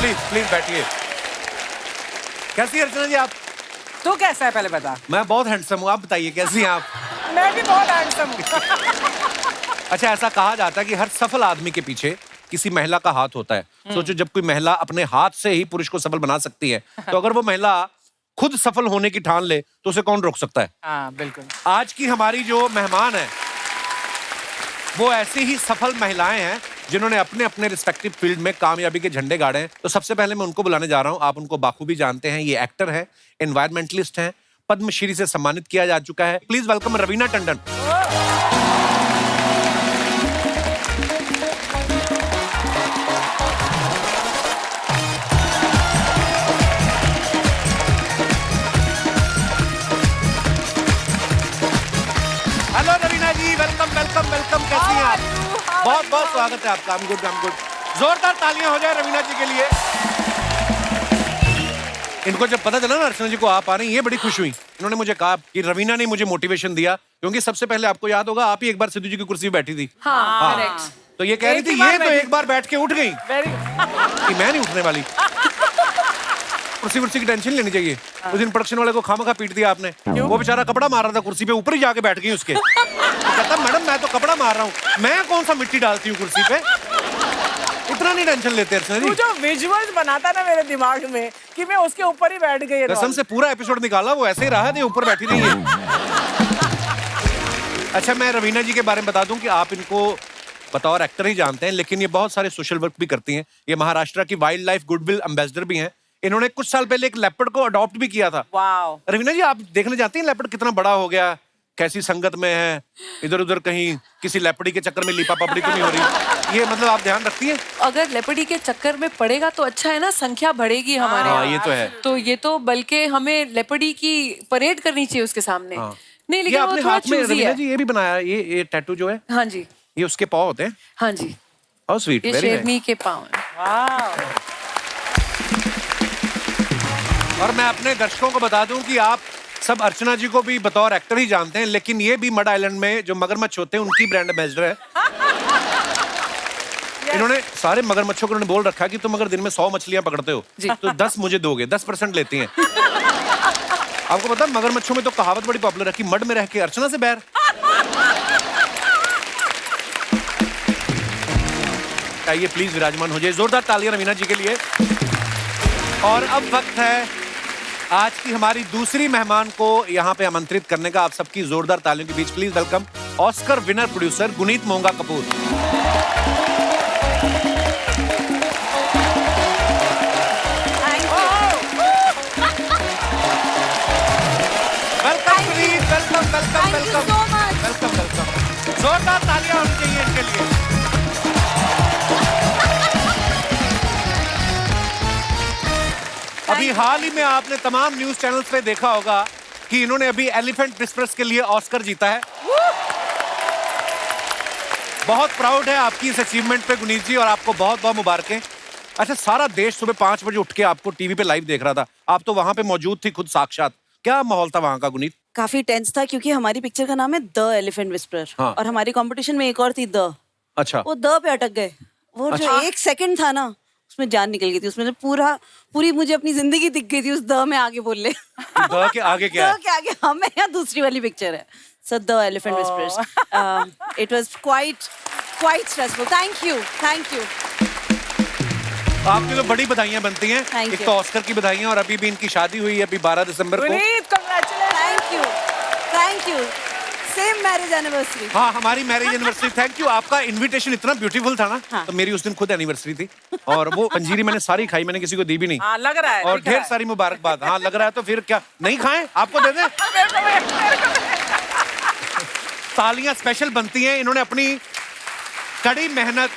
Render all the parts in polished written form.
Please please बैठिए। कैसी है अर्चना जी आप? तू कैसा है पहले बता। मैं बहुत हैंडसम हूँ, आप बताइए कैसी हैं आप? मैं भी बहुत हैंडसम हूँ। अच्छा, ऐसा कहा जाता है कि हर सफल आदमी के पीछे किसी महिला का हाथ होता है। सोचो, जब कोई महिला अपने हाथ से ही पुरुष को सफल बना सकती है, तो अगर वो महिला खुद सफल होने की ठान ले तो उसे कौन रोक सकता है? हाँ बिल्कुल। आज की हमारी जो मेहमान है वो ऐसी ही सफल महिलाएं हैं जिन्होंने अपने अपने रिस्पेक्टिव फील्ड में कामयाबी के झंडे गाड़े हैं। तो सबसे पहले मैं उनको बुलाने जा रहा हूं। आप उनको बाखूबी जानते हैं, ये एक्टर है, एनवायरमेंटलिस्ट हैं, पद्मश्री से सम्मानित किया जा चुका है। Please welcome Raveena Tandon. Hello Raveena ji, welcome welcome welcome. कैसी हैं आप? बहुत बहुत स्वागत है आपका। I'm good, I'm good। जोरदार तालियां हो जाए रवीना जी के लिए। इनको जब पता चला ना अर्चना जी को आप आ रही हैं, ये बड़ी खुश हुई। इन्होंने मुझे कहा कि रवीना ने मुझे मोटिवेशन दिया, क्योंकि सबसे पहले आपको याद होगा आप ही एक बार सिद्धू जी की कुर्सी पे बैठी थी। हाँ करेक्ट। तो ये कह रही थी ये तो एक बार बैठ के उठ गई कि मैं नहीं उठने वाली। कुर्सी की टेंशन लेनी चाहिए। उस दिन प्रोडक्शन वाले को खामखा पीट दिया आपने। वो बेचारा कपड़ा मार रहा था कुर्सी पे, ऊपर ही जाके बैठ गई उसके। तो कहता मैडम मैं तो कपड़ा मार रहा हूँ, मैं कौन सा मिट्टी डालती हूँ कुर्सी पे। इतना नहीं टेंशन लेते अर्चना जी। तू जो विजुअल्स बनाता ना मेरे दिमाग में कि मैं उसके ऊपर ही बैठ गई। कसम से पूरा एपिसोड निकाला, वो ऐसे ही रहा है, ऊपर बैठी नहीं है। अच्छा, मैं रवीना जी के बारे में बता दूं कि आप इनको बतौर एक्टर ही जानते हैं, लेकिन ये बहुत सारे सोशल वर्क भी करती हैं। ये महाराष्ट्र की वाइल्ड लाइफ गुडविल एम्बेसडर भी हैं। इन्होंने कुछ साल पहले एक लेपर्ड को अडॉप्ट भी किया था। वाओ। रवीना जी, आप देखने जाती हैं लेपर्ड कितना बड़ा हो गया, कैसी संगत में है, इधर उधर कहीं किसी लेपड़ी के चक्कर में लिपा पपड़ी तो नहीं हो रही? ये मतलब आप ध्यान रखती हैं? अगर लेपर्डी के चक्कर में पड़ेगा तो अच्छा है ना, संख्या बढ़ेगी हमारे हाँ, यहाँ। ये तो है। तो ये तो बल्कि हमें लेपर्डी की परेड करनी चाहिए उसके सामने। हाँ। नहीं ये लेकिन वो आपने थोड़ा हाथ में चूजी रवीना है। जी ये भी बनाया, ये टैटू जो है, हाँ जी, ये उसके पाँव होते हैं। हाँ जी, हाउ स्वीट, ये वेरी नाइस। शेरनी के पाँव हैं। वाओ। और मैं अपने दर्शकों को बता दूं कि आप सब अर्चना जी को भी बतौर एक्टर ही जानते हैं, लेकिन ये भी मड आइलैंड में जो मगरमच्छ होते हैं उनकी ब्रांड एम्बेसडर है। इन्होंने सारे मगरमच्छों को बोल रखा कि तुम अगर दिन में 100 मछलियां पकड़ते हो तो 10 मुझे दोगे, 10% लेती हैं। आपको पता है मगरमच्छों में तो कहावत बड़ी पॉपुलर है कि मड में रह के अर्चना से बैर। आइए प्लीज विराजमान हो जाइए। जोरदार तालियां रवीना जी के लिए। और अब वक्त है आज की हमारी दूसरी मेहमान को यहाँ पे आमंत्रित करने का। आप सबकी जोरदार तालियों के बीच please welcome Oscar winner producer Guneet Monga Kapoor. Welcome Guneet, welcome welcome welcome welcome welcome. जोरदार तालियां होनी चाहिए इनके लिए। अभी हाल ही में आपने तमाम न्यूज चैनल्स पे देखा होगा कि इन्होंने अभी एलिफेंट विस्पर्स के लिए ऑस्कर जीता है। बहुत प्राउड है आपकी इस अचीवमेंट पे गुनीत जी, और आपको बहुत बहुत मुबारकें। अच्छा, सारा देश सुबह 5 बजे उठ के आपको टीवी पे लाइव देख रहा था, आप तो वहां पे मौजूद थी खुद साक्षात। क्या माहौल था वहां का गुनीत? काफी टेंस था क्योंकि हमारी पिक्चर का नाम है द एलिफेंट विस्परर। हाँ। और हमारी कंपटीशन में एक और थी द। अच्छा। वो द पे अटक गए। वो जो एक सेकंड था ना, उसमें जान निकल गई थी। उसमें पूरी मुझे अपनी जिंदगी दिख गई थी उस द में आगे बोलने। द के आगे क्या है? द के आगे हम है या दूसरी वाली पिक्चर है। So the elephant whisperers. It was quite stressful. Thank you. आपकी तो बड़ी बधाइयां बनती हैं। Thank एक you. तो ऑस्कर की बधाइयां, और अभी भी इनकी शादी हुई है अभी 12 दिसंबर को। Guneet congratulation. Thank you. Same marriage anniversary. हाँ, हमारी मैरिज एनिवर्सरी। Thank you. आपका इनविटेशन इतना ब्यूटीफुल था ना। हाँ। तो मेरी उस दिन खुद एनिवर्सरी थी, और वो पंजीरी मैंने सारी खाई, मैंने किसी को दी भी नहीं। हाँ लग रहा है। और दिख रहा ढेर है। सारी मुबारकबाद। हाँ लग रहा है, तो फिर क्या नहीं खाएं? आपको दे दें? तालियां स्पेशल बनती हैं। इन्होंने अपनी कड़ी मेहनत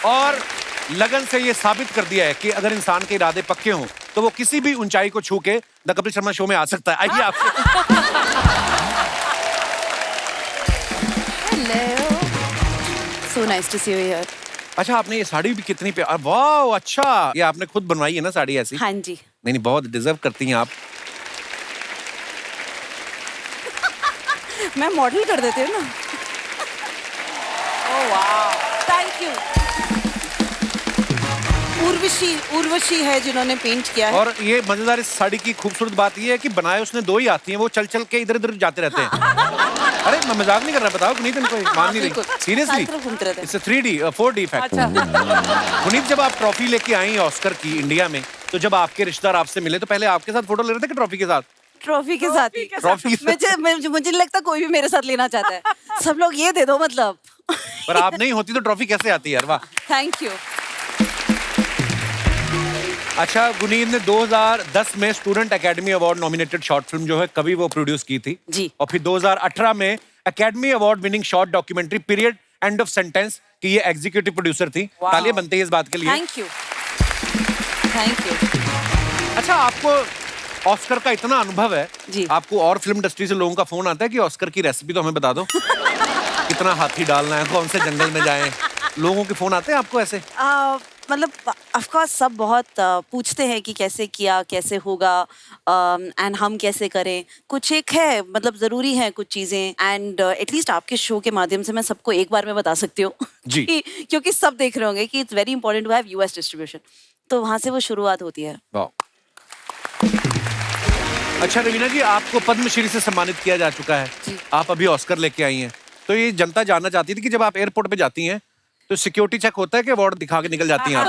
और लगन से ये साबित कर दिया है कि अगर इंसान के इरादे पक्के हों तो वो किसी भी ऊंचाई को छू के द कपिल शर्मा शो में आ सकता है। आइए आपसे। So nice to see you here. अच्छा, आपने ये साड़ी भी कितनी प्यार, वाह अच्छा, ये आपने खुद बनवाई है ना साड़ी ऐसी? हाँ जी। नहीं, बहुत डिजर्व करती हैं आप। मैं मॉडल कर देती हूँ ना। ओह वाह। Thank you. उर्वशी है जिन्होंने पेंट किया है। और ये मजेदार इस साड़ी की खूबसूरत बात ये है कि बनाए उसने दो ही आती हैं, वो चल चल के इधर इधर जाते रहते हैं। अरे मैं मजाक नहीं कर रहा, बताओ पुनीत, इनको मान नहीं रही सीरियसली। सारी तरफ घूमते रहते हैं। It's 3D 4D effect. Puneet, जब आप ट्रॉफी लेके आई ऑस्कर की इंडिया में, तो जब आपके रिश्तेदार आपसे मिले तो पहले आपके साथ फोटो ले रहे थे कि ट्रॉफी के साथ? ट्रॉफी के साथ ही। ट्रॉफी के साथ। मुझे नहीं लगता कोई भी मेरे साथ लेना चाहता है। सब लोग ये दे दो मतलब। पर आप नहीं होती तो ट्रॉफी कैसे आती यार, वाह। Thank you. अच्छा, गुनीत ने 2010 में student academy award nominated short film जो है कभी वो प्रोड्यूस की थी जी। और फिर 2018 में academy award winning short documentary period end of sentence की ये एग्जीक्यूटिव प्रोड्यूसर थी। तालियां बनती है इस बात के लिए। Thank you. अच्छा, आपको ऑस्कर का इतना अनुभव है जी। आपको और फिल्म इंडस्ट्री से लोगों का फोन आता है कि ऑस्कर की रेसिपी तो हमें बता दो, कितना हाथी डालना है, कौन से जंगल में जाएं? लोगों के फोन आते हैं आपको ऐसे? मतलब ऑफ कोर्स सब बहुत पूछते हैं कि कैसे किया, कैसे होगा, एंड हम कैसे करें। कुछ एक है मतलब जरूरी है कुछ चीजें, एंड एटलीस्ट आपके शो के माध्यम से मैं सबको एक बार में बता सकती हूँ जी। क्योंकि सब देख रहे होंगे कि it's very important to have US distribution, तो वहां से वो शुरुआत होती है। अच्छा रवीना जी, आपको पद्मश्री से सम्मानित किया जा चुका है, आप अभी ऑस्कर लेके आई हैं, तो ये जनता जानना चाहती थी कि जब आप एयरपोर्ट पे जाती हैं तो सिक्योरिटी चेक होता है कि अवार्ड दिखा के निकल जाती हैं आप?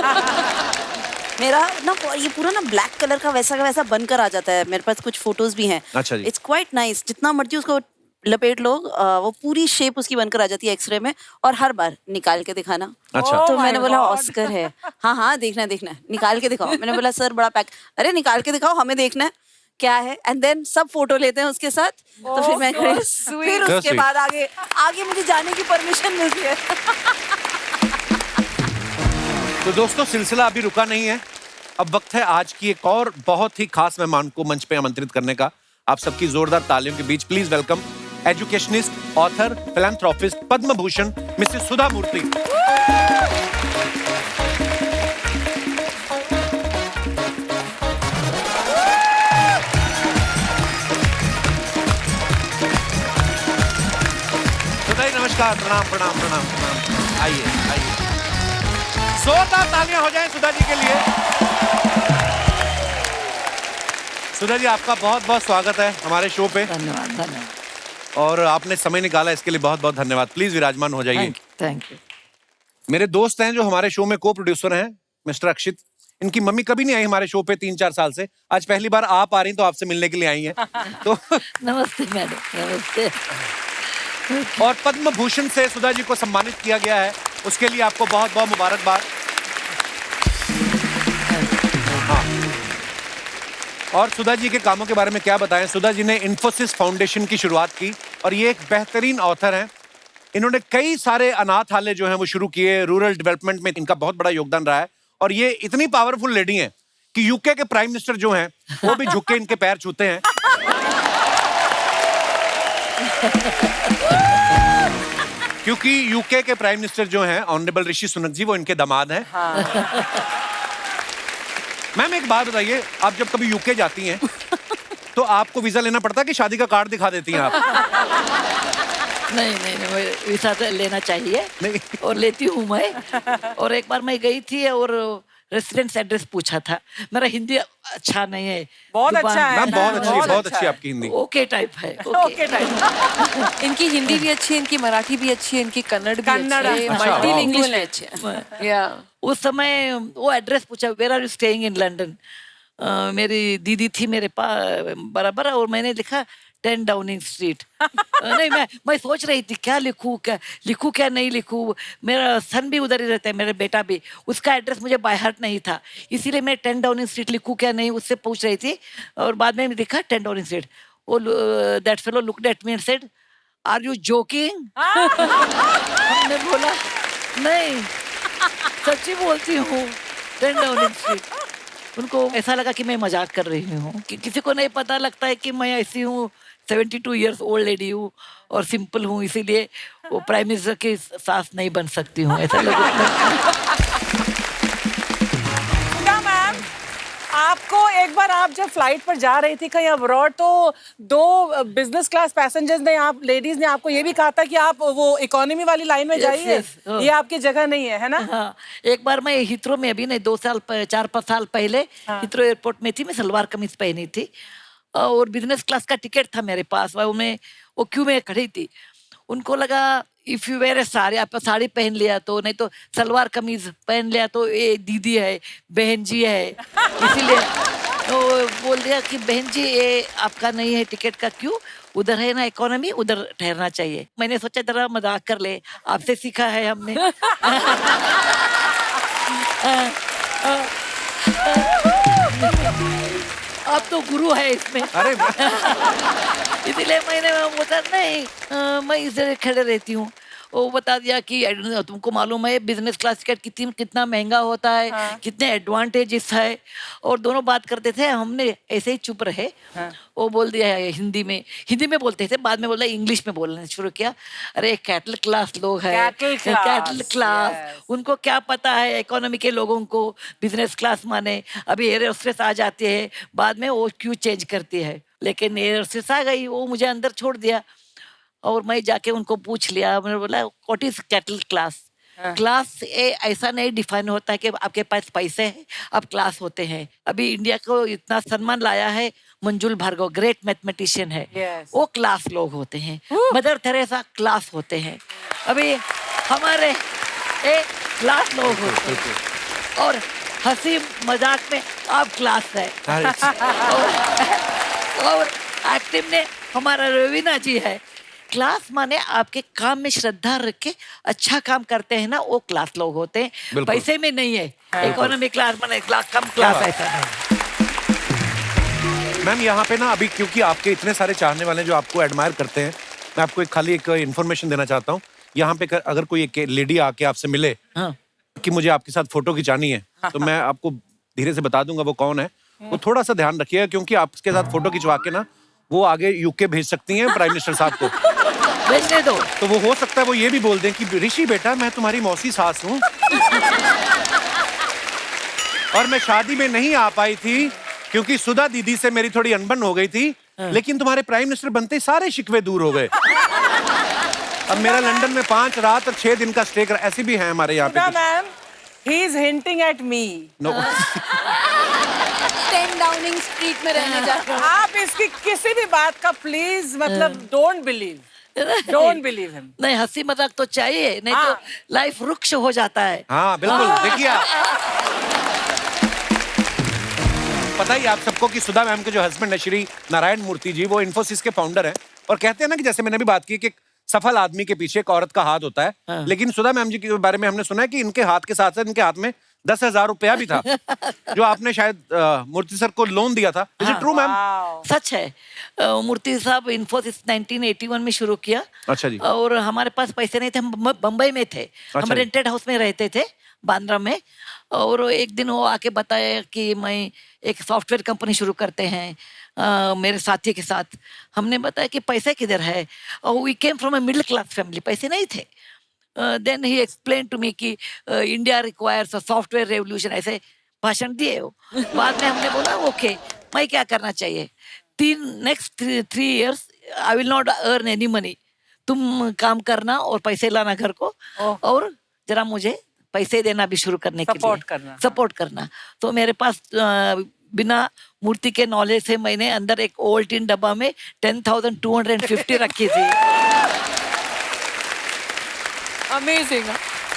मेरा ना ये पूरा ना ब्लैक कलर का वैसा बनकर आ जाता है। मेरे पास कुछ फोटोज भी हैं। अच्छा जी। It's quite nice. जितना मर्जी उसको लपेट लो, वो पूरी शेप उसकी बनकर आ जाती है एक्सरे में, और हर बार निकाल के दिखाना। अच्छा। तो मैंने बोला ऑस्कर है, हाँ देखना है, निकाल के दिखाओ। मैंने बोला सर बड़ा पैक, अरे निकाल के दिखाओ, हमें देखना है क्या है। एंड देन सब फोटो लेते हैं उसके साथ। तो फिर मैं फिर उसके बाद आगे मुझे जाने की परमिशन मिलती है। तो दोस्तों, सिलसिला अभी रुका नहीं है, अब वक्त है आज की एक और बहुत ही खास मेहमान को मंच पे आमंत्रित करने का। आप सबकी जोरदार तालियों के बीच please welcome educationist, author, philanthropist, Padma Bhushan Mrs Sudha Murty. Sudha ji नमस्कार, प्रणाम प्रणाम प्रणाम प्रणाम। आइए। जोरदार तालियां हो जाएं सुधा जी के लिए। सुधा जी, आपका बहुत बहुत स्वागत है हमारे शो पे। धन्यवाद। और आपने समय निकाला, इसके लिए बहुत बहुत धन्यवाद। प्लीज विराजमान हो जाइए। Thank you. मेरे दोस्त हैं जो हमारे शो में को प्रोड्यूसर हैं, मिस्टर अक्षित। इनकी मम्मी कभी नहीं आई हमारे शो पे 3-4 साल से, आज पहली बार आप आ रही तो आपसे मिलने के लिए आई हैं। तो नमस्ते मैडम, नमस्ते। और पद्म भूषण से सुधा जी को सम्मानित किया गया है, उसके लिए आपको बहुत बहुत मुबारकबाद। हाँ। और सुधा जी के कामों के बारे में क्या बताएं। सुधा जी ने इन्फोसिस फाउंडेशन की शुरुआत की और ये एक बेहतरीन ऑथर हैं। इन्होंने कई सारे अनाथालय जो हैं वो शुरू किए, रूरल डेवलपमेंट में इनका बहुत बड़ा योगदान रहा है। और ये इतनी पावरफुल लेडी हैं कि यूके के प्राइम मिनिस्टर जो हैं वो भी झुक के इनके पैर छूते हैं। क्योंकि यूके के प्राइम मिनिस्टर जो हैं ऑनरेबल ऋषि सुनक जी, वो इनके दामाद हैं। मैम एक बात बताइए, आप जब कभी यूके जाती हैं तो आपको वीजा लेना पड़ता है कि शादी का कार्ड दिखा देती हैं आप? नहीं, वीजा तो लेना चाहिए। नहीं। और लेती हूँ मैं। और एक बार मैं गई थी और रेसिडेंस एड्रेस पूछा था। मेरा हिंदी अच्छा नहीं है। बहुत अच्छा है। मैम बहुत अच्छी आपकी हिंदी। ओके टाइप है। Okay type. इनकी हिंदी भी अच्छी है, इनकी मराठी भी अच्छी है, इनकी कन्नड़ भी कन्नड़, अच्छी है, अच्छा, मल्टीलिंगुअल है अच्छे हैं। या उस समय वो एड्रेस पूछा, where are you staying in London. मेरी दीदी थी मेरे पास बराबर, और मैंने लिखा 10 डाउनिंग स्ट्रीट। नहीं, मैं सोच रही थी क्या लिखूं क्या नहीं लिखूं। मेरा सन भी उधर ही रहता है, मेरा बेटा भी। उसका एड्रेस मुझे बाय हार्ट नहीं था, इसीलिए मैं 10 डाउनिंग स्ट्रीट लिखूं क्या नहीं, उससे पूछ रही थी। और बाद में लिखा 10 डाउनिंग स्ट्रीट। वो that fellow looked at me and said, are you joking? हमने बोला नहीं, सच्ची बोलती हूँ, 10 डाउनिंग स्ट्रीट। उनको ऐसा लगा कि मैं मजाक कर रही हूँ, कि किसी को नहीं पता लगता है कि मैं ऐसी हूँ, 72 इयर्स ओल्ड लेडी हूँ और सिंपल हूँ, इसीलिए वो प्राइम मिनिस्टर की सास नहीं बन सकती हूँ, ऐसा लोगों को। सुधा मैम, आपको एक बार आप जब फ्लाइट पर जा रही थी कहीं अब्रॉड, तो 2 बिजनेस क्लास पैसेंजर्स ने, आप लेडीज ने आपको ये भी कहा था कि आप वो इकोनॉमी वाली लाइन में जाइए, yes. ये आपकी जगह नहीं है ना? हाँ, एक बार मैं हिथ्रो में, अभी नहीं 4-5 साल पहले हिथ्रो एयरपोर्ट में थी। मैं सलवार कमीज पहनी थी और बिजनेस क्लास का टिकट था मेरे पास। वो क्यू में खड़ी थी। उनको लगा इफ यू वेयर ए साड़ी, आप साड़ी पहन लिया तो, नहीं तो सलवार कमीज पहन लिया तो ये दीदी है, बहन जी है, इसीलिए तो बोल दिया कि बहन जी ये आपका नहीं है टिकट का क्यू, उधर है ना इकोनॉमी, उधर ठहरना चाहिए। मैंने सोचा जरा मजाक कर ले, आपसे सीखा है हमने। आप तो गुरु है इसमें। अरे इसलिए मैंने बोला नहीं, मैं इधर खड़े रहती हूँ। वो बता दिया कि तुमको मालूम है बिजनेस क्लास टिकट कितना महंगा होता है, कितने एडवांटेजेस है। और दोनों बात करते थे, हमने ऐसे ही चुप रहे। वो बोल दिया है हिंदी में बोलते थे, बाद में बोला इंग्लिश में बोलना शुरू किया। अरे कैटल क्लास लोग हैं, कैटल क्लास, उनको क्या पता है इकोनॉमी के लोगों को बिजनेस क्लास माने। अभी एयर होस्टेस आ जाती है, बाद में वो क्यों चेंज करती है, लेकिन एयर होस्टेस आ गई, वो मुझे अंदर छोड़ दिया। और मैं जाके उनको पूछ लिया, मैंने बोला what is cattle class? Class ऐसा नहीं डिफाइन होता है कि आपके पास पैसे हैं आप क्लास होते हैं। अभी इंडिया को इतना सम्मान लाया है मंजुल भार्गव, ग्रेट मैथमेटिशियन है, वो क्लास लोग होते हैं। मदर थेरेसा क्लास होते हैं। अभी हमारे क्लास लोग होते हैं। और हंसी मजाक में आप क्लास है। और एक्टिव ने हमारा रवीना जी है। क्लास माने आपके काम में श्रद्धा रख के अच्छा काम करते हैं ना, वो क्लास लोग होते हैं, पैसे में नहीं है। इकोनॉमी क्लास माने कम क्लास ऐसा नहीं। मैम यहाँ पे ना अभी क्योंकि आपके इतने सारे चाहने वाले जो आपको एडमायर करते हैं, मैं आपको खाली एक इन्फॉर्मेशन देना चाहता हूँ। यहाँ पे अगर कोई एक लेडी आके आपसे मिले कि मुझे आपके साथ फोटो खिंचानी है, तो मैं आपको धीरे से बता दूंगा वो कौन है। वो थोड़ा सा ध्यान रखिएगा, क्योंकि आपके साथ फोटो खिंचवा के ना वो आगे यूके भेज सकती हैं प्राइम मिनिस्टर साहब को। भेजने दो। तो वो हो सकता है वो ये भी बोल दें कि ऋषि बेटा मैं तुम्हारी मौसी सास हूँ और मैं शादी में नहीं आ पाई थी क्योंकि सुधा दीदी से मेरी थोड़ी अनबन हो गई थी, लेकिन तुम्हारे प्राइम मिनिस्टर बनते ही सारे शिकवे दूर हो गए। अब मेरा लंदन में 5 रात और 6 दिन का स्टे कर, ऐसी भी है हमारे यहाँ पे। Ma'am, he is hinting at me. No. 10 Downing street में रहने जाते हो। आप इसकी किसी भी बात का प्लीज मतलब डोंट बिलीव हिम। नहीं, हंसी मजाक तो चाहिए, नहीं तो लाइफ रुक्ष हो जाता है। हाँ बिल्कुल। देखिए आप, पता ही आप सबको कि सुधा मैम के जो हस्बैंड है श्री नारायण मूर्ति जी, वो इन्फोसिस के फाउंडर हैं। और कहते हैं ना कि जैसे मैंने भी बात की कि सफल आदमी के पीछे एक औरत का हाथ होता है, लेकिन सुधा मैम जी के बारे में हमने सुना है कि इनके हाथ के साथ साथ इनके हाथ में 10,000 रुपया भी था जो आपने शायद मूर्ति सर को लोन दिया था। Is it true ma'am? सच है। मूर्ति साहब इन्फोसिस 1981 में शुरू किया। अच्छा जी। और हमारे पास पैसे नहीं थे, हम बम्बई में थे। हम रेंटेड हाउस में रहते थे बांद्रा में। और एक दिन वो आके बताया कि मैं एक सॉफ्टवेयर कंपनी शुरू करते हैं मेरे साथी के साथ। हमने बताया कि पैसे किधर है, और we came from a middle class family, पैसे नहीं थे। Then he explain to me कि India requires a software revolution, ऐसे भाषण दिए वो। बाद में हमने बोला ओके, मैं क्या करना चाहिए, next 3 years I will not earn any money, तुम काम करना और पैसे लाना घर को, और जरा मुझे पैसे देना भी शुरू करने के लिए सपोर्ट करना। तो मेरे पास बिना मूर्ति के नॉलेज से मैंने अंदर एक ओल्टिन डब्बा में 10,250 रखी थी। Amazing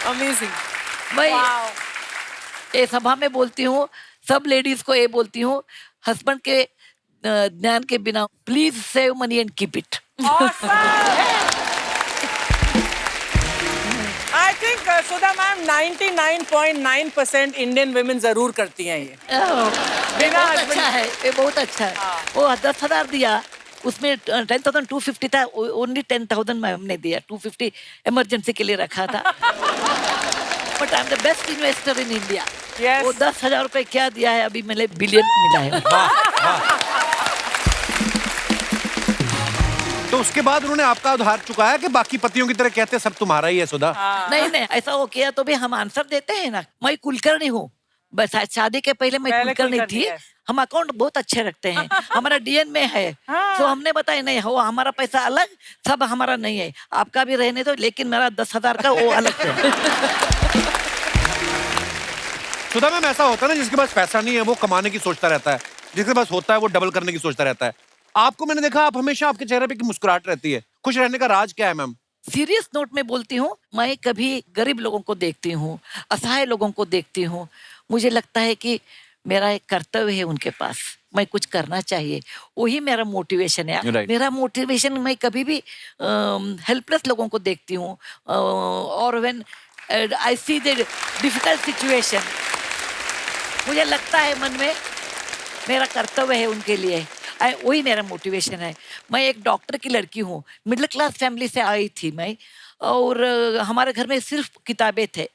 amazing. मैं ये सभा में बोलती हूँ, सब लेडीज को ये बोलती हूँ, हस्बैंड के ज्ञान के बिना please save money and keep it. I think Sudha ma'am 99.9% Indian women जरूर करती हैं ये। बहुत अच्छा है, ये बहुत अच्छा है। वो 10,000 दिया, उसमें 10,250 था, ओनली 10,000 में हमने दिया, 250 इमरजेंसी के लिए रखा था। But I am the best investor in India. वो 10,000 रुपए क्या दिया है, अभी मैंने बिलियन मिला है। तो उसके बाद उन्होंने आपका उधार चुकाया कि बाकी पतियों की तरह कहते सब तुम्हारा ही है सुधा? नहीं, ऐसा वो किया तो भी हम आंसर देते हैं ना। मैं कुलकर्णी हूँ, बस शादी के पहले मैं पहले खुलकर खुल नहीं कर थी। दिया है। हम अकाउंट बहुत अच्छे रखते हैं, हमारा डीएन में है। हाँ। तो हमने बताया नहीं, वो हमारा पैसा अलग, सब हमारा नहीं है, आपका भी रहने दो, लेकिन मेरा 10,000 का वो अलग है। सुधा मैम, ऐसा होता है ना जिसके पास पैसा नहीं है वो कमाने की सोचता रहता है, जिसके पास होता है वो डबल करने की सोचता रहता है। आपको मैंने देखा, आप हमेशा, आपके चेहरे पे की मुस्कुराहट रहती है। खुश रहने का राज क्या है मैम? सीरियस नोट में बोलती हूँ, मैं कभी गरीब लोगों को देखती हूँ, असहाय लोगों को देखती हूँ, मुझे लगता है कि मेरा एक कर्तव्य है उनके पास, मैं कुछ करना चाहिए, वही मेरा मोटिवेशन है। Right. मेरा मोटिवेशन, मैं कभी भी हेल्पलेस लोगों को देखती हूँ, और when I see the difficult situation, मुझे लगता है मन में मेरा कर्तव्य है उनके लिए, वही मेरा मोटिवेशन है। मैं एक डॉक्टर की लड़की हूँ, मिडिल क्लास फैमिली से आई थी मैं, और हमारे घर में सिर्फ किताबें थे,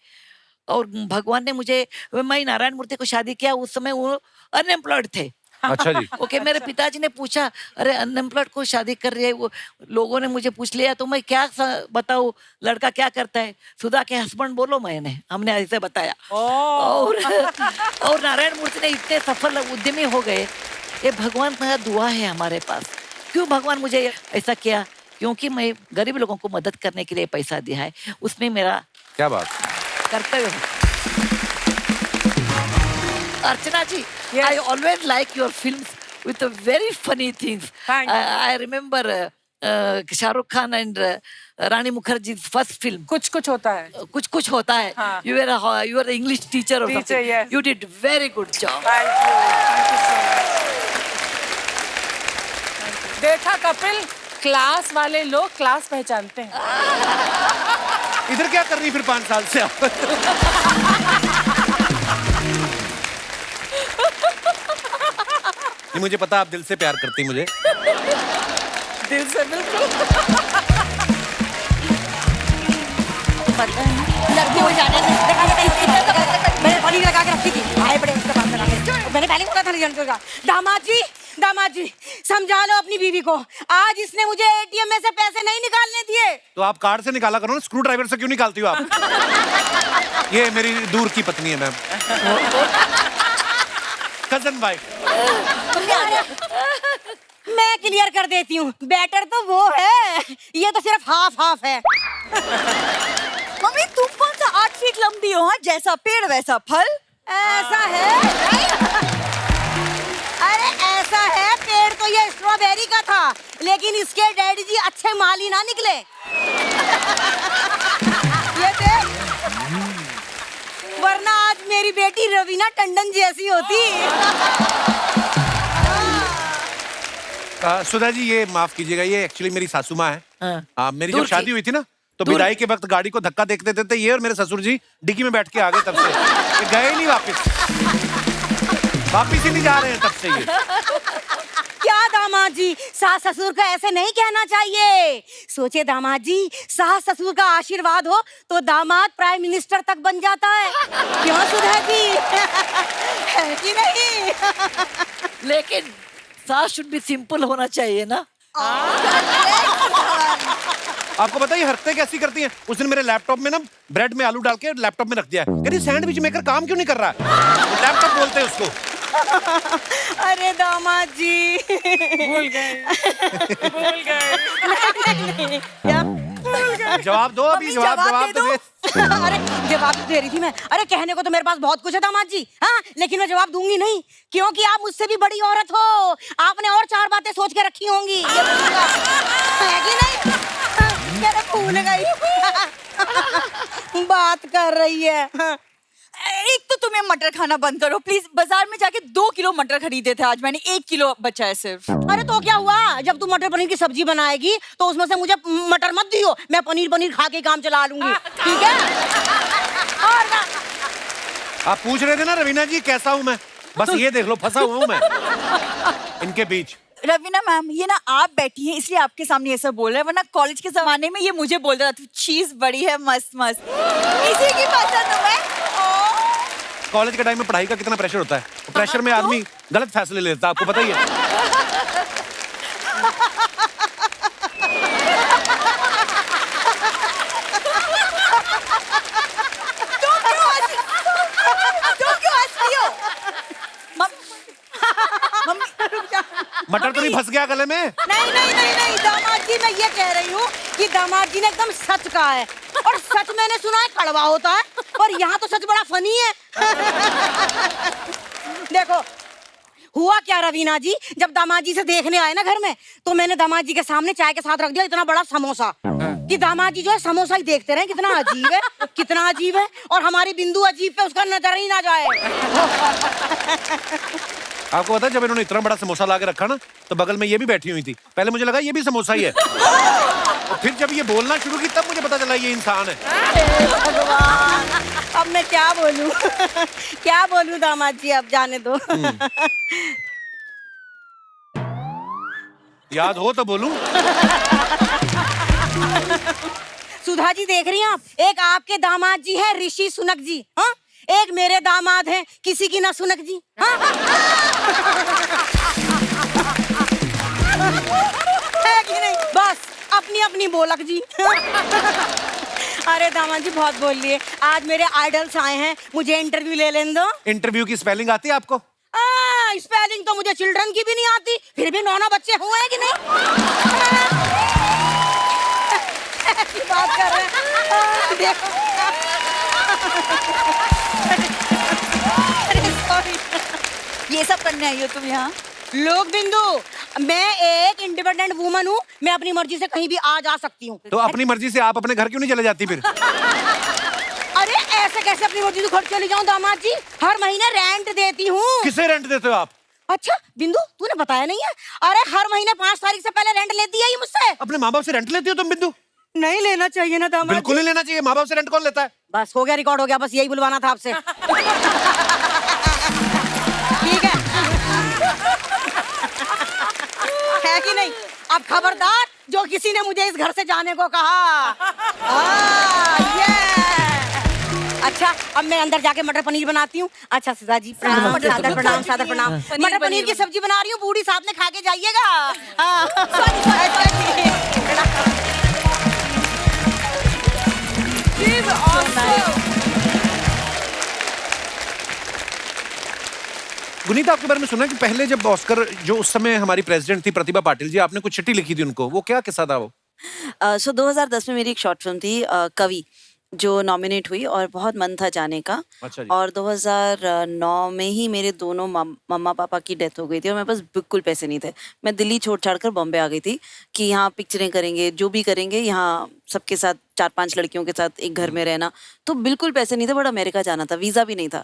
और भगवान ने मुझे, मैं नारायण मूर्ति को शादी किया, उस समय वो अनएम्प्लॉयड थे। अच्छा जी। ओके, मेरे पिताजी ने पूछा, अरे अनएम्प्लॉयड को शादी कर रही है, वो लोगों ने मुझे पूछ लिया, तो मैं क्या बताऊँ, लड़का क्या करता है? सुधा के हस्बैंड बोलो, हमने ऐसे बताया। और नारायण मूर्ति ने इतने सफल उद्यमी हो गए, ये भगवान का दुआ है हमारे पास। क्यों भगवान मुझे ऐसा किया? क्योंकि मैं गरीब लोगों को मदद करने के लिए पैसा दिया है, उसमें मेरा क्या बात। कर्तव्य है। अर्चना जी, Yes. I always like your films with the very funny things. Thank you. I remember Shah Rukh Khan and Rani Mukherjee's first film. कुछ कुछ होता है। कुछ होता है। हाँ. You were an English teacher or Teacher, something. yes. You did very good job. Thank you so much. देखा Kapil, class वाले लोग क्लास पहचानते हैं। इधर क्या कर रही फिर 5 साल से आप? ये मुझे पता, आप दिल से प्यार करती मुझे। दिल से बिल्कुल। पता है लड़की हो जाने मैंने पनीर लगा के रखी थी, आए बड़े उसके पास लगा के, मैंने पहले बोला था रिजल्ट का। दामाद जी समझा लो अपनी बीवी को, आज इसने मुझे एटीएम में से पैसे नहीं निकालने दिए। तो आप कार्ड से निकाला करो ना, स्क्रू ड्राइवर से क्यों निकालती हो आप? ये मेरी दूर की पत्नी है मैम, कजन वाइफ। मैं क्लियर कर देती हूँ, बेटर तो वो है, ये तो सिर्फ हाफ है। मम्मी तुम कौन सा 8 फीट लंबी हो, हाँ? जैसा पेड़ वैसा फल। ऐसा है अरे ऐसा है, पेड़ तो ये स्ट्रॉबेरी का था, लेकिन इसके डैडी जी अच्छे माली ना निकले। ये देख, वरना आज मेरी बेटी रवीना टंडन जैसी होती। सुधा जी, ये माफ कीजिएगा, ये एक्चुअली मेरी सासू माँ है। हाँ। मेरी दूर जब शादी की। हुई थी ना, तो विदाई के वक्त गाड़ी को धक्का देखते देते ये और मेरे ससुर जी डिग्गी में बैठ के आ गए, तब से ये गए नहीं वापिस ही नहीं जा रहे हैं तब से ये। क्या दामाद जी, सास ससुर का ऐसे नहीं कहना चाहिए। सोचे दामाद जी, सास ससुर का आशीर्वाद हो तो दामाद प्राइम मिनिस्टर तक बन जाता है। क्यों सुधा जी? है कि नहीं? लेकिन सास शुड भी सिंपल होना चाहिए ना। आपको पता है ये हरकतें कैसी करती हैं? उस दिन मेरे लैपटॉप में ना ब्रेड में आलू डाल के लैपटॉप में रख दिया है, कहती सैंडविच मेकर काम क्यों नहीं कर रहा है? लैपटॉप बोलते हैं उसको। अरे दामाद जी, भूल गए। क्या? जवाब दो अभी, जवाब दो। अरे जवाब तो दे रही थी मैं। अरे कहने को तो मेरे पास बहुत कुछ है दामाद जी, हाँ, लेकिन मैं जवाब दूंगी नहीं, क्योंकि आप मुझसे भी बड़ी औरत हो, आपने और 4 बातें सोच के रखी होंगी। ये है कि नहीं? मेरे भूल गई। बात कर रही है। एक तो तुम्हें मटर खाना बंद करो प्लीज। बाजार में जाके 2 किलो मटर खरीदे थे, आज मैंने 1 किलो बचा है सिर्फ। अरे तो क्या हुआ, जब तू मटर पनीर की सब्जी बनाएगी तो उसमें से मुझे मटर मत दियो, मैं पनीर खा के काम चला लूंगी, ठीक है? और आप पूछ रहे थे ना रवीना जी कैसा हूँ मैं, बस ये देख लो, फंसा हुआ हूँ मैं इनके बीच। रवीना मैम, ये ना आप बैठी हैं इसलिए आपके सामने ये सब बोल रहा है, वरना कॉलेज के जमाने में ये मुझे बोल रहा था चीज बड़ी है मस्त मस्त, इसी की पसंद हूँ मैं। कॉलेज के टाइम में पढ़ाई का कितना प्रेशर होता है, प्रेशर में आदमी गलत फैसले लेता है, आपको पता ही है। तुम क्यों हंस रही क्या गले में? नहीं नहीं नहीं नहीं दामाद जी, मैं ये कह रही हूँ कि दामाद जी ने एकदम सच कहा है, और सच मैंने सुना है कड़वा होता है, और यहाँ तो सच बड़ा फनी है। देखो हुआ क्या रवीना जी, जब दामाद जी से देखने आए ना घर में, तो मैंने दामाद जी के सामने चाय के साथ रख दिया इतना बड़ा समोसा कि दामाद जी जो है समोसा ही देखते रहे, कितना अजीब है, कितना अजीब है, और हमारी बिंदु अजीब पे उसका नजर ही ना जाए। आपको पता है जब इन्होंने इतना बड़ा समोसा ला के रखा ना, तो बगल में ये भी बैठी हुई थी। पहले मुझे लगा ये भी समोसा ही है, और फिर जब ये बोलना शुरू की तब मुझे पता चला ये इंसान है। भगवान, अब मैं क्या बोलूं? क्या बोलूं दामाद जी, अब जाने दो। याद हो तो बोलूं। सुधा जी देख रही हैं आप, एक आपके दामाद जी है ऋषि सुनक जी, हाँ, एक मेरे दामाद हैं किसी की ना सुनक जी, हाँ? है कि नहीं? बस अपनी अपनी बोलक जी। अरे दामाद जी बहुत बोल लिए, आज मेरे आइडल्स आए हैं, मुझे इंटरव्यू ले लेने दो। इंटरव्यू की स्पेलिंग आती है आपको? स्पेलिंग तो मुझे चिल्ड्रन की भी नहीं आती, फिर भी 9 बच्चे हुए हैं कि नहीं? ऐसी बात कर रहे हैं, देखो। अरे सॉरी, ये सब करने आई हो तुम यहाँ? लोग बिंदु, मैं एक इंडिपेंडेंट वुमन हूँ, मैं अपनी मर्जी से कहीं भी आ जा सकती हूँ। तो अपनी मर्जी से आप अपने घर क्यों नहीं चले जाती फिर? अरे ऐसे कैसे अपनी मर्जी से घर चली जाऊँ दामाद जी, हर महीने रेंट देती हूँ। किसे रेंट देते हो आप? अच्छा बिंदु, तूने बताया नहीं है? अरे हर महीने 5 तारीख से पहले रेंट लेती है ये मुझसे। अपने माँ बाप से रेंट लेती हो तुम बिंदु? नहीं लेना चाहिए ना दामाद बिल्कुल जी। नहीं लेना चाहिए, माँ बाप से रेंट कौन लेता है? बस हो गया, रिकॉर्ड हो गया, बस यही बुलवाना था आपसे। ठीक है कि नहीं? अब खबरदार जो किसी ने मुझे इस घर से जाने को कहा। अच्छा अब मैं अंदर जाके मटर पनीर बनाती हूँ। अच्छा सुधा जी प्रणाम, सादर प्रणाम, सादर प्रणाम। मटर पनीर की सब्जी बना रही हूँ, बूढ़ी साथ में खा के जाइएगा। गुनीता, आपके बारे में सुना कि पहले जब ऑस्कर, जो उस समय हमारी प्रेसिडेंट थी प्रतिभा पाटिल जी, आपने कुछ चिट्ठी लिखी थी उनको, वो क्या किस्सा था वो? 2010 में मेरी एक शॉर्ट फिल्म थी कवि, जो नॉमिनेट हुई और बहुत मन था जाने का। अच्छा जी। और 2009 में ही मेरे दोनों मम्मा पापा की डेथ हो गई थी और मेरे पास बिल्कुल पैसे नहीं थे। मैं दिल्ली छोड़ छाड़ कर बॉम्बे आ गई थी कि यहाँ पिक्चरें करेंगे, जो भी करेंगे यहाँ सबके साथ 4-5 लड़कियों के साथ एक घर में रहना, तो बिल्कुल पैसे नहीं थे, बट अमेरिका जाना था, वीज़ा भी नहीं था।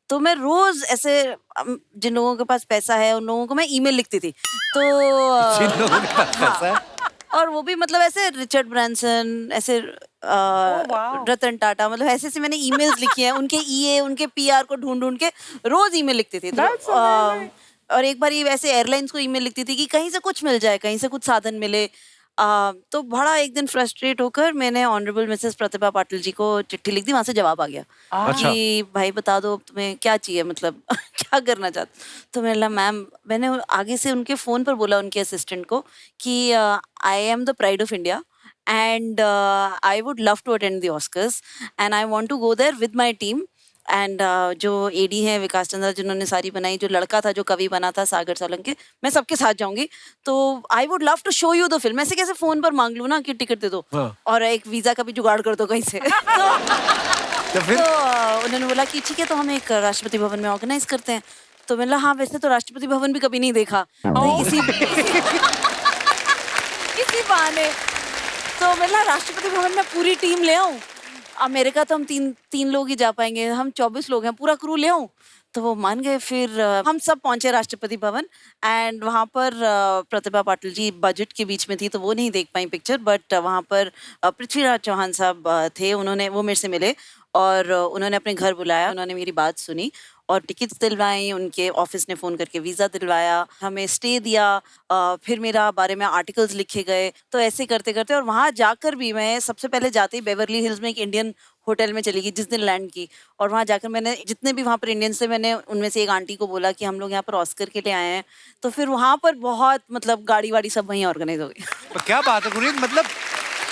तो मैं रोज ऐसे जिन लोगों के पास पैसा है उन लोगों को मैं ईमेल लिखती थी। तो जिन लोगों के पास पैसा है? और वो भी मतलब ऐसे रिचर्ड ब्रांसन, ऐसे रतन टाटा, मतलब ऐसे ऐसे मैंने ईमेल्स लिखी हैं, उनके ईए, उनके पीआर को ढूंढ ढूंढ के रोज ईमेल लिखती थी। तो और एक बार ये वैसे एयरलाइंस को ईमेल लिखती थी कि कहीं से कुछ मिल जाए, कहीं से कुछ साधन मिले। तो बड़ा एक दिन फ्रस्ट्रेट होकर मैंने ऑनरेबल मिसेस प्रतिभा पाटिल जी को चिट्ठी लिख दी, वहां से जवाब आ गया कि भाई बता दो तुम्हें क्या चाहिए, मतलब क्या करना चाहते। तो मैंने आगे से उनके फोन पर बोला उनके असिस्टेंट को कि I am the pride of India and I would love to attend the Oscars and I want to go there with my team and जो एडी हैं विकास चंद्रा जिन्होंने सारी बनाई, जो लड़का था जो कवि बना था सागर सोलंकी, मैं सबके साथ जाऊंगी, तो I would love to show you the film. ऐसे कैसे फोन पर मांग लूँ ना कि टिकट दे दो और एक वीजा का भी जुगाड़ कर दो कहीं से। तो उन्होंने बोला कि ठीक है, तो हम एक राष्ट्रपति भवन में ऑर्गेनाइज करते हैं। तो मैंने हाँ वैसे तो राष्ट्रपति भवन भी कभी नहीं देखा, तो इसी बहाने तो मतलब राष्ट्रपति भवन में पूरी टीम ले आऊं। अमेरिका तो हम तीन लोग ही जा पाएंगे, हम 24 लोग हैं, पूरा क्रू ले आऊं। तो वो मान गए। फिर हम सब पहुंचे राष्ट्रपति भवन एंड वहाँ पर प्रतिभा पाटिल जी बजट के बीच में थी तो वो नहीं देख पाई पिक्चर, बट वहाँ पर पृथ्वीराज चौहान साहब थे, वो मेरे से मिले और उन्होंने अपने घर बुलाया, उन्होंने मेरी बात सुनी और टिकट्स दिलवाई, उनके ऑफिस ने फ़ोन करके वीज़ा दिलवाया, हमें स्टे दिया, फिर मेरा बारे में आर्टिकल्स लिखे गए। तो ऐसे करते करते और वहाँ जाकर भी मैं सबसे पहले जाते ही बेवरली हिल्स में एक इंडियन होटल में चली गई जिस दिन लैंड की, और वहाँ जाकर मैंने जितने भी वहाँ पर इंडियंस थे, मैंने उनमें से एक आंटी को बोला कि हम लोग यहाँ पर ऑस्कर के लिए आए हैं। तो फिर वहाँ पर बहुत मतलब गाड़ी वाड़ी सब वहीं ऑर्गेनाइज हो गई। तो क्या बात है गुनीत, मतलब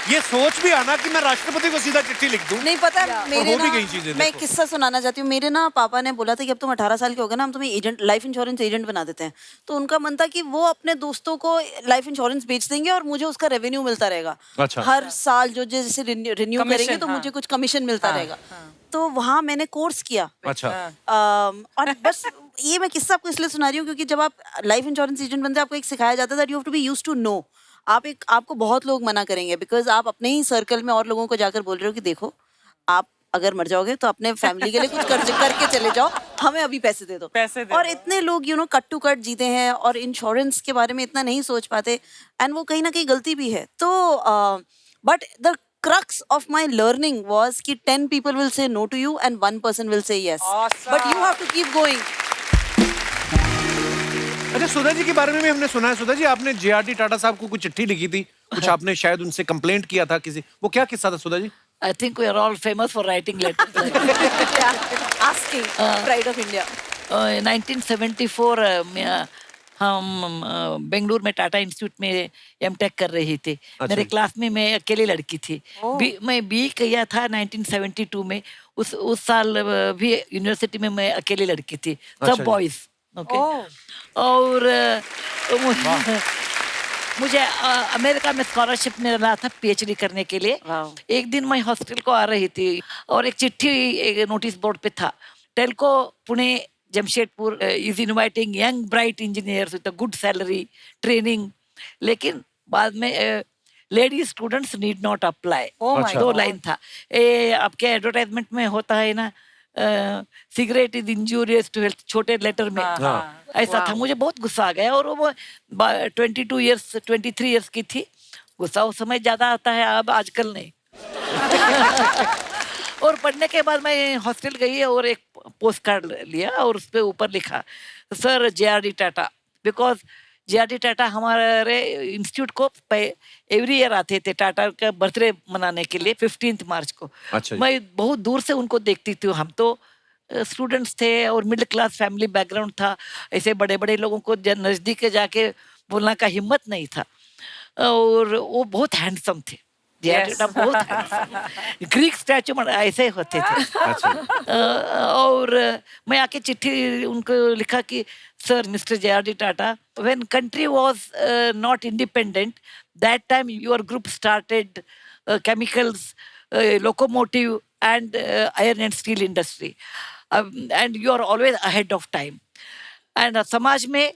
ये सोच भी आना कि मैं राष्ट्रपति को सीधा चिट्ठी लिख दूं। नहीं पता है, मेरे हो भी ना गई चीजें, मैं देखो। किस्सा सुनाना चाहती हूँ। मेरे ना पापा ने बोला था कि अब तुम 18 साल के हो गए ना, हम तुम्हें एजेंट, लाइफ इंश्योरेंस एजेंट बना देते हैं। तो उनका मन था कि वो अपने दोस्तों को लाइफ इंश्योरेंस बेच देंगे और मुझे उसका रेवेन्यू मिलता रहेगा। अच्छा। हर साल जो जैसे रिन्यू करेंगे तो हाँ। मुझे कुछ कमीशन मिलता रहेगा। तो वहाँ मैंने कोर्स किया। अच्छा। और बस ये मैं किस्सा आपको इसलिए सुना रही हूँ क्योंकि जब आप लाइफ इंश्योरेंस एजेंट बनते हैं आपको एक सिखाया जाता है that you have to be used to no. आपको बहुत लोग मना करेंगे बिकॉज आप अपने ही सर्कल में और लोगों को जाकर बोल रहे हो कि देखो आप अगर मर जाओगे तो अपने फैमिली के लिए कुछ कर्ज करके चले जाओ, हमें अभी पैसे दे दो। पैसे दे और दो। इतने लोग कट टू कट जीते हैं और इंश्योरेंस के बारे में इतना नहीं सोच पाते एंड वो कहीं ना कहीं गलती भी है। तो but the crux of my learning was कि 10 people will say no to you and 1 person will say yes. Awesome. But you have to keep going. अच्छा, सुधा जी के बारे में भी हमने सुना है। सुधा जी, आपने JRD टाटा साहब को कुछ चिट्ठी लिखी थी, कुछ आपने शायद उनसे कंप्लेंट किया था किसी, वो क्या किस्सा था Sudha ji? I think we are all famous for writing letters. Asking pride of India. 1974 में हम बेंगलुरु में टाटा इंस्टीट्यूट में एमटेक कर रही थी। मेरे क्लास में मैं अकेली लड़की थी। मैं बी किया था 1972 में। उस साल भी यूनिवर्सिटी में मैं अकेली लड़की थी, सब बॉयज। ओके। और मुझे अमेरिका में स्कॉलरशिप मिला था पीएचडी करने के लिए। एक दिन मैं हॉस्टल को आ रही थी और एक चिट्ठी एक नोटिस बोर्ड पे था, Telco Pune Jamshedpur is inviting young bright engineers with a good salary training, लेकिन बाद में lady students need not apply. दो लाइन था। आपके एडवर्टाइजमेंट में होता है ना, cigarette is injurious to health, छोटे लेटर में ऐसा था। मुझे बहुत गुस्सा आ गया और वो 23 इयर्स की थी। गुस्सा उस समय ज्यादा आता है, अब आजकल नहीं। और पढ़ने के बाद मैं हॉस्टल गई और एक पोस्ट कार्ड लिया और उस पर ऊपर लिखा sir JRD Tata, because JRD Tata हमारे इंस्टीट्यूट को एवरी ईयर आते थे टाटा का बर्थडे मनाने के लिए 15 मार्च को। अच्छा। मैं बहुत दूर से उनको देखती थी। हम तो स्टूडेंट्स थे और मिडिल क्लास फैमिली बैकग्राउंड था, ऐसे बड़े बड़े लोगों को नजदीक जाके बोलने का हिम्मत नहीं था। और वो बहुत हैंडसम थे। बहुत ग्रीक स्टैचू ऐसे होते थे। और मैं आके चिट्ठी उनको लिखा कि sir mister JRD Tata, when country was not independent that time your group started chemicals, locomotive and iron and steel industry and you are always ahead of time. And समाज में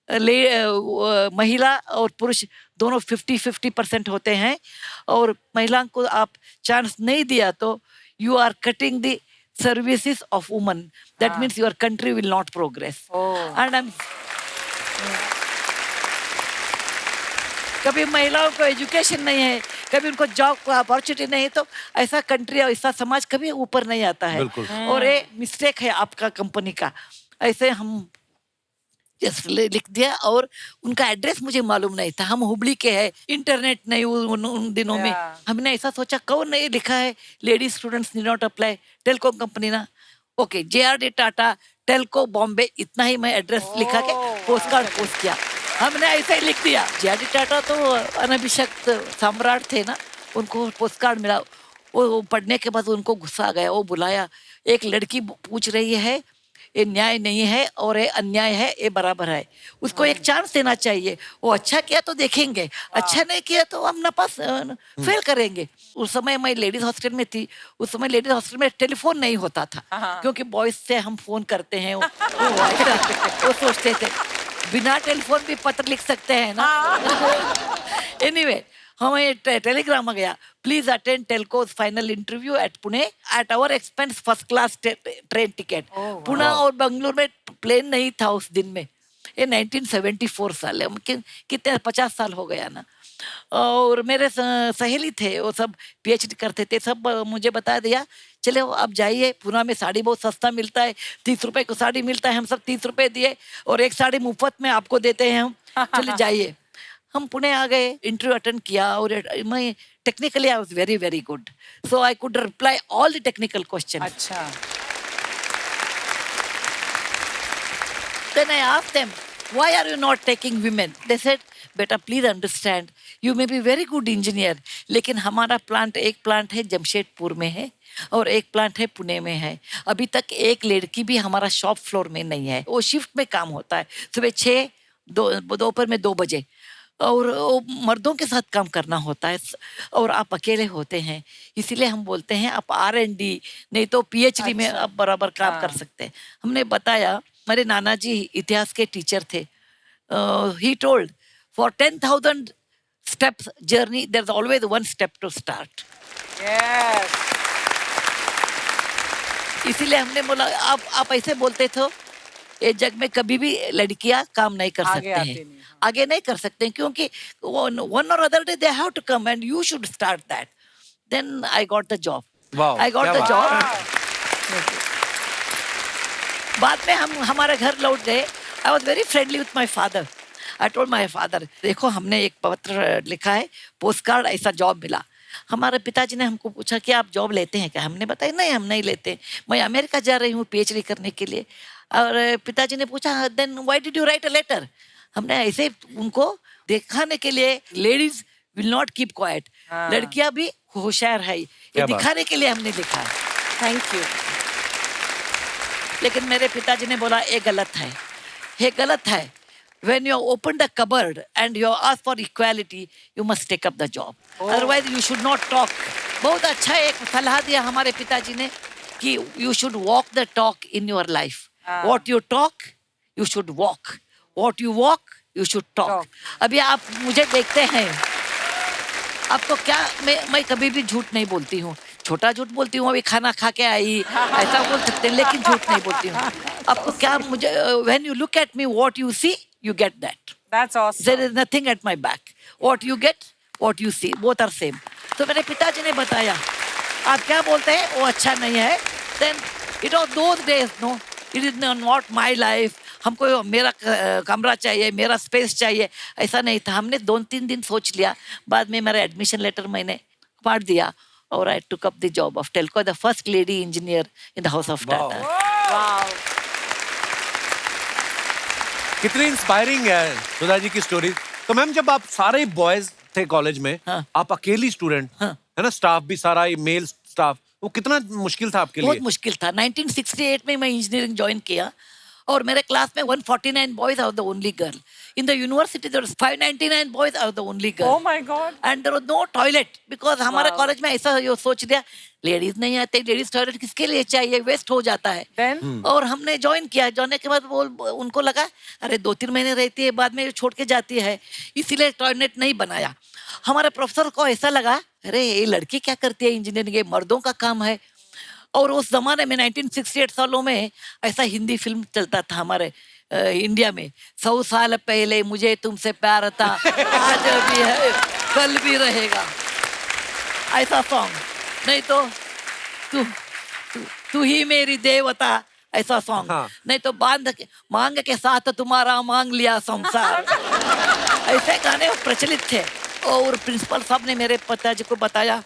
महिला और पुरुष दोनों 50-50% होते हैं और महिला को आप चांस नहीं दिया तो you are cutting the services of woman, that means your country will not progress. And I am कभी महिलाओं को एजुकेशन नहीं है, कभी उनको जॉब को अपॉर्चुनिटी नहीं है, तो ऐसा कंट्री और ऐसा समाज कभी ऊपर नहीं आता है। और ये मिस्टेक है आपका कंपनी का। ऐसे हम लिख दिया और उनका एड्रेस मुझे मालूम नहीं था। हम हुबली के हैं, इंटरनेट नहीं उन दिनों में। हमने ऐसा सोचा कौन नहीं लिखा है lady students need not apply, Telco company ना। ओके, JRD टाटा टेल्को बॉम्बे, इतना ही मैं एड्रेस लिखा के पोस्ट कार्ड पोस्ट किया। हमने ऐसा ही लिख दिया। JRD टाटा तो अनभिषिक्त सम्राट थे ना, उनको पोस्ट कार्ड मिला। वो पढ़ने के बाद उनको गुस्सा आ गया। वो बुलाया, एक लड़की पूछ रही है ये न्याय नहीं है और ये अन्याय है, ये बराबर है, उसको एक चांस देना चाहिए। वो अच्छा किया तो देखेंगे, अच्छा नहीं किया तो हम ना पास फेल करेंगे। उस समय मैं लेडीज हॉस्टल में थी। उस समय लेडीज हॉस्टल में टेलीफोन नहीं होता था, क्योंकि बॉयज से हम फोन करते हैं। वो सोचते थे बिना टेलीफोन भी पत्र लिख सकते हैं ना। एनीवे, हमें टेलीग्राम आ गया, please attend Telco's final interview at Pune at our expense, first class train ticket. Pune और बेंगलुरु में प्लेन नहीं था उस दिन में। ये 1974 साल है, कितने 50 साल हो गया ना। और मेरे सहेली थे, वो सब PhD करते थे, सब मुझे बता दिया चले आप जाइए, पुणे में साड़ी बहुत सस्ता मिलता है, 30 रुपए को साड़ी मिलता है। हम सब 30 रुपए दिए और एक साड़ी मुफ्त में आपको देते हैं हम, चले जाइए। हम पुणे आ गए, इंटरव्यू अटेंड किया और मैं technically I was very very good, so I could reply all the technical question. अच्छा। Then I asked them, why are you not taking women? They said, beta, please understand, you may be very good engineer, लेकिन हमारा plant, एक plant है जमशेदपुर में है और एक plant है पुणे में है। अभी तक एक लड़की भी हमारा शॉप फ्लोर में नहीं है। वो शिफ्ट में काम होता है, सुबह 6, दोपहर में 2 बजे, और वो मर्दों के साथ काम करना होता है और आप अकेले होते हैं। इसीलिए हम बोलते हैं आप R&D नहीं तो PhD में आप बराबर काम कर सकते हैं। हमने बताया, मेरे नाना जी इतिहास के टीचर थे, he told for 10,000 steps journey there's always one step to start. Yes. इसीलिए हमने बोला आप ऐसे बोलते थे, ये जग में कभी भी लड़कियां काम नहीं कर सकते हैं, आगे नहीं कर सकते हैं, क्योंकि one or other day they have to come and you should start that. Then I got the job. Wow, I got क्या the बात job. बाद में हम हमारे घर लौट गए. I was very friendly with my father. I told my father, देखो हमने एक पत्र लिखा है, पोस्ट कार्ड, ऐसा जॉब मिला. हमारे पिताजी ने हमको पूछा कि आप जॉब लेते हैं क्या? हमने बताया नहीं, हम नहीं लेते, मैं अमेरिका जा रही हूँ PhD करने के लिए. और पिताजी ने पूछा then why did you write a letter? हमने ऐसे उनको दिखाने के लिए, ladies will not keep quiet, लड़कियां भी होशियार है, ये दिखाने के लिए हमने लिखा है. Thank you. लेकिन मेरे पिताजी ने बोला ये गलत है, ये गलत है. When you open the cupboard and you ask for equality, you must take up the job. Otherwise, you should not talk. बहुत अच्छा एक सलाह दिया हमारे पिताजी ने कि you should walk the talk in your life. What you talk, you should walk. What you walk, you should talk. अभी आप मुझे देखते हैं, आपको क्या, मैं कभी भी झूठ नहीं बोलती हूँ. छोटा झूठ बोलती हूँ, अभी खाना खा के आई, ऐसा बोल सकते हैं, लेकिन झूठ नहीं बोलती हूँ. आपको क्या, मुझे when you look at me, what you see, you get that. That's awesome. There is nothing at my back. What you get, what you see, both are same. तो मेरे पिताजी ने बताया, आप क्या बोलते हैं वो अच्छा नहीं है. Then it was those days, no, it is not my life. हमको मेरा कमरा चाहिए, मेरा स्पेस चाहिए, ऐसा नहीं था. हमने 2-3 दिन सोच लिया. बाद में मेरा एडमिशन लेटर मैंने पढ़ दिया और I took up the job of Telco, the first lady engineer in the house of Tata. Wow. कितनी इंस्पायरिंग है सुधा जी की स्टोरी. तो मैम, जब आप सारे बॉयज थे कॉलेज में, हाँ. आप अकेली स्टूडेंट, हाँ. है ना, स्टाफ भी सारा मेल स्टाफ, वो कितना मुश्किल था आपके लिए? बहुत मुश्किल था. 1968 में मैं इंजीनियरिंग ज्वाइन किया और मेरे क्लास में 149 boys are the only girl. In the university there was 599 boys are the only girl. Oh my God. And there was no toilet because हमारे कॉलेज में ऐसा ये सोच दिया, लेडीज नहीं आते, लेडीज टॉयलेट किसके लिए चाहिए, वेस्ट हो जाता है. Then? और हमने ज्वाइन किया. ज्वाइन के बाद वो उनको लगा अरे 2-3 महीने रहती है, बाद में छोड़ के जाती है, इसीलिए टॉयलेट नहीं बनाया. हमारे प्रोफेसर को ऐसा लगा अरे ये लड़की क्या करती है इंजीनियरिंग, ये मर्दों का काम है. और उस जमाने में 1968 सालों में ऐसा हिंदी फिल्म चलता था हमारे इंडिया में, 100 साल पहले मुझे तुमसे प्यार था, आज भी है कल भी रहेगा, ऐसा सॉन्ग. नहीं तो तू ही मेरी देवता, ऐसा सॉन्ग. हाँ. नहीं तो मांग के साथ तुम्हारा मांग लिया संसार, ऐसे गाने प्रचलित थे. और प्रिंसिपल साहब ने मेरे पिताजी को बताया,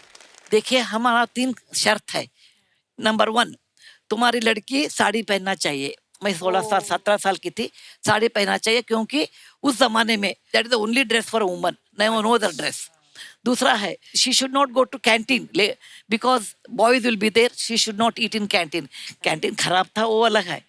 देखिए हमारा 3 शर्त है. नंबर 1, तुम्हारी लड़की साड़ी पहनना चाहिए. मैं 16 साल 17 साल की थी, साड़ी पहनना चाहिए, क्योंकि उस जमाने में that is the only dress for a woman, no other dress. दूसरा है, she should not go to canteen because boys will be there, she should not eat in canteen. Canteen खराब था वो अलग है.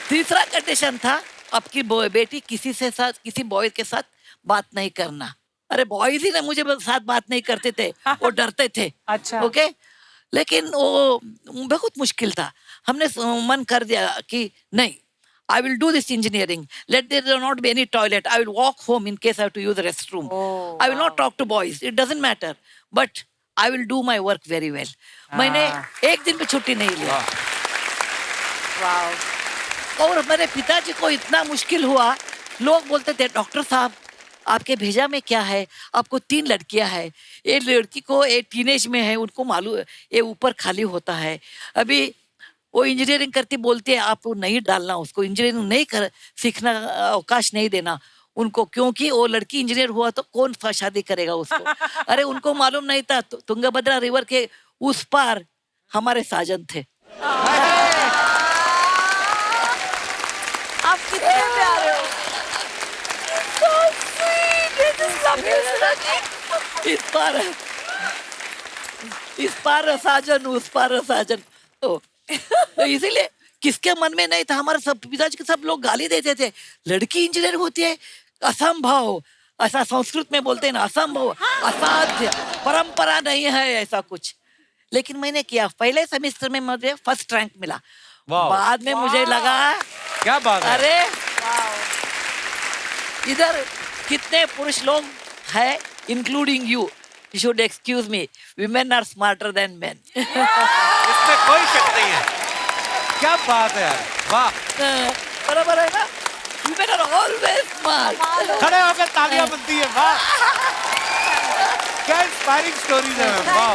तीसरा कंडीशन था, आपकी बेटी किसी बॉय के साथ बात नहीं करना. अरे बॉयज ही ना मुझे साथ बात नहीं करते थे, वो डरते थे. अच्छा. ओके. लेकिन वो बहुत मुश्किल था. हमने मन कर दिया कि नहीं, I will do this engineering. Let there not be any toilet. I will walk home in case I have to use the restroom. I will not talk to boys. It doesn't matter. But I will do my work very well. मैंने एक दिन भी छुट्टी नहीं लिया. और मेरे पिताजी को इतना मुश्किल हुआ, लोग बोलते थे डॉक्टर साहब आपके भेजा में क्या है, आपको 3 लड़कियां हैं, एक लड़की को एक टीनेज में है, उनको मालूम ये ऊपर खाली होता है. अभी वो इंजीनियरिंग करती, बोलती है आप नहीं डालना उसको, इंजीनियरिंग नहीं कर सीखना, अवकाश नहीं देना उनको, क्योंकि वो लड़की इंजीनियर हुआ तो कौन शादी करेगा उसको. अरे उनको मालूम नहीं था, तुंगभद्रा रिवर के उस पार हमारे साजन थे. आप कितने इस पार साजन, उस पार साजन। तो इसीलिए किसके मन में नहीं था, हमारे सब पिताजी के सब लोग गाली देते थे, लड़की इंजीनियर होती है, असंभव, ऐसा संस्कृत में बोलते हैं ना, असंभव, असाध्य, परंपरा नहीं है ऐसा कुछ। लेकिन मैंने किया, पहले सेमेस्टर में मुझे फर्स्ट रैंक मिला, वाह। बाद में मुझे लगा क्या बात है। अरे इधर कितने पुरुष लोग हैं, including you should excuse me, women are smarter than men. इसमें कोई शक नहीं है। क्या बात है यार, वाह। बराबर है ना, विमेन आर ऑलवेज स्मार्ट। खड़े होकर तालियां बनती है, वाह। क्या इंस्पायरिंग स्टोरीज है मैम, वाह।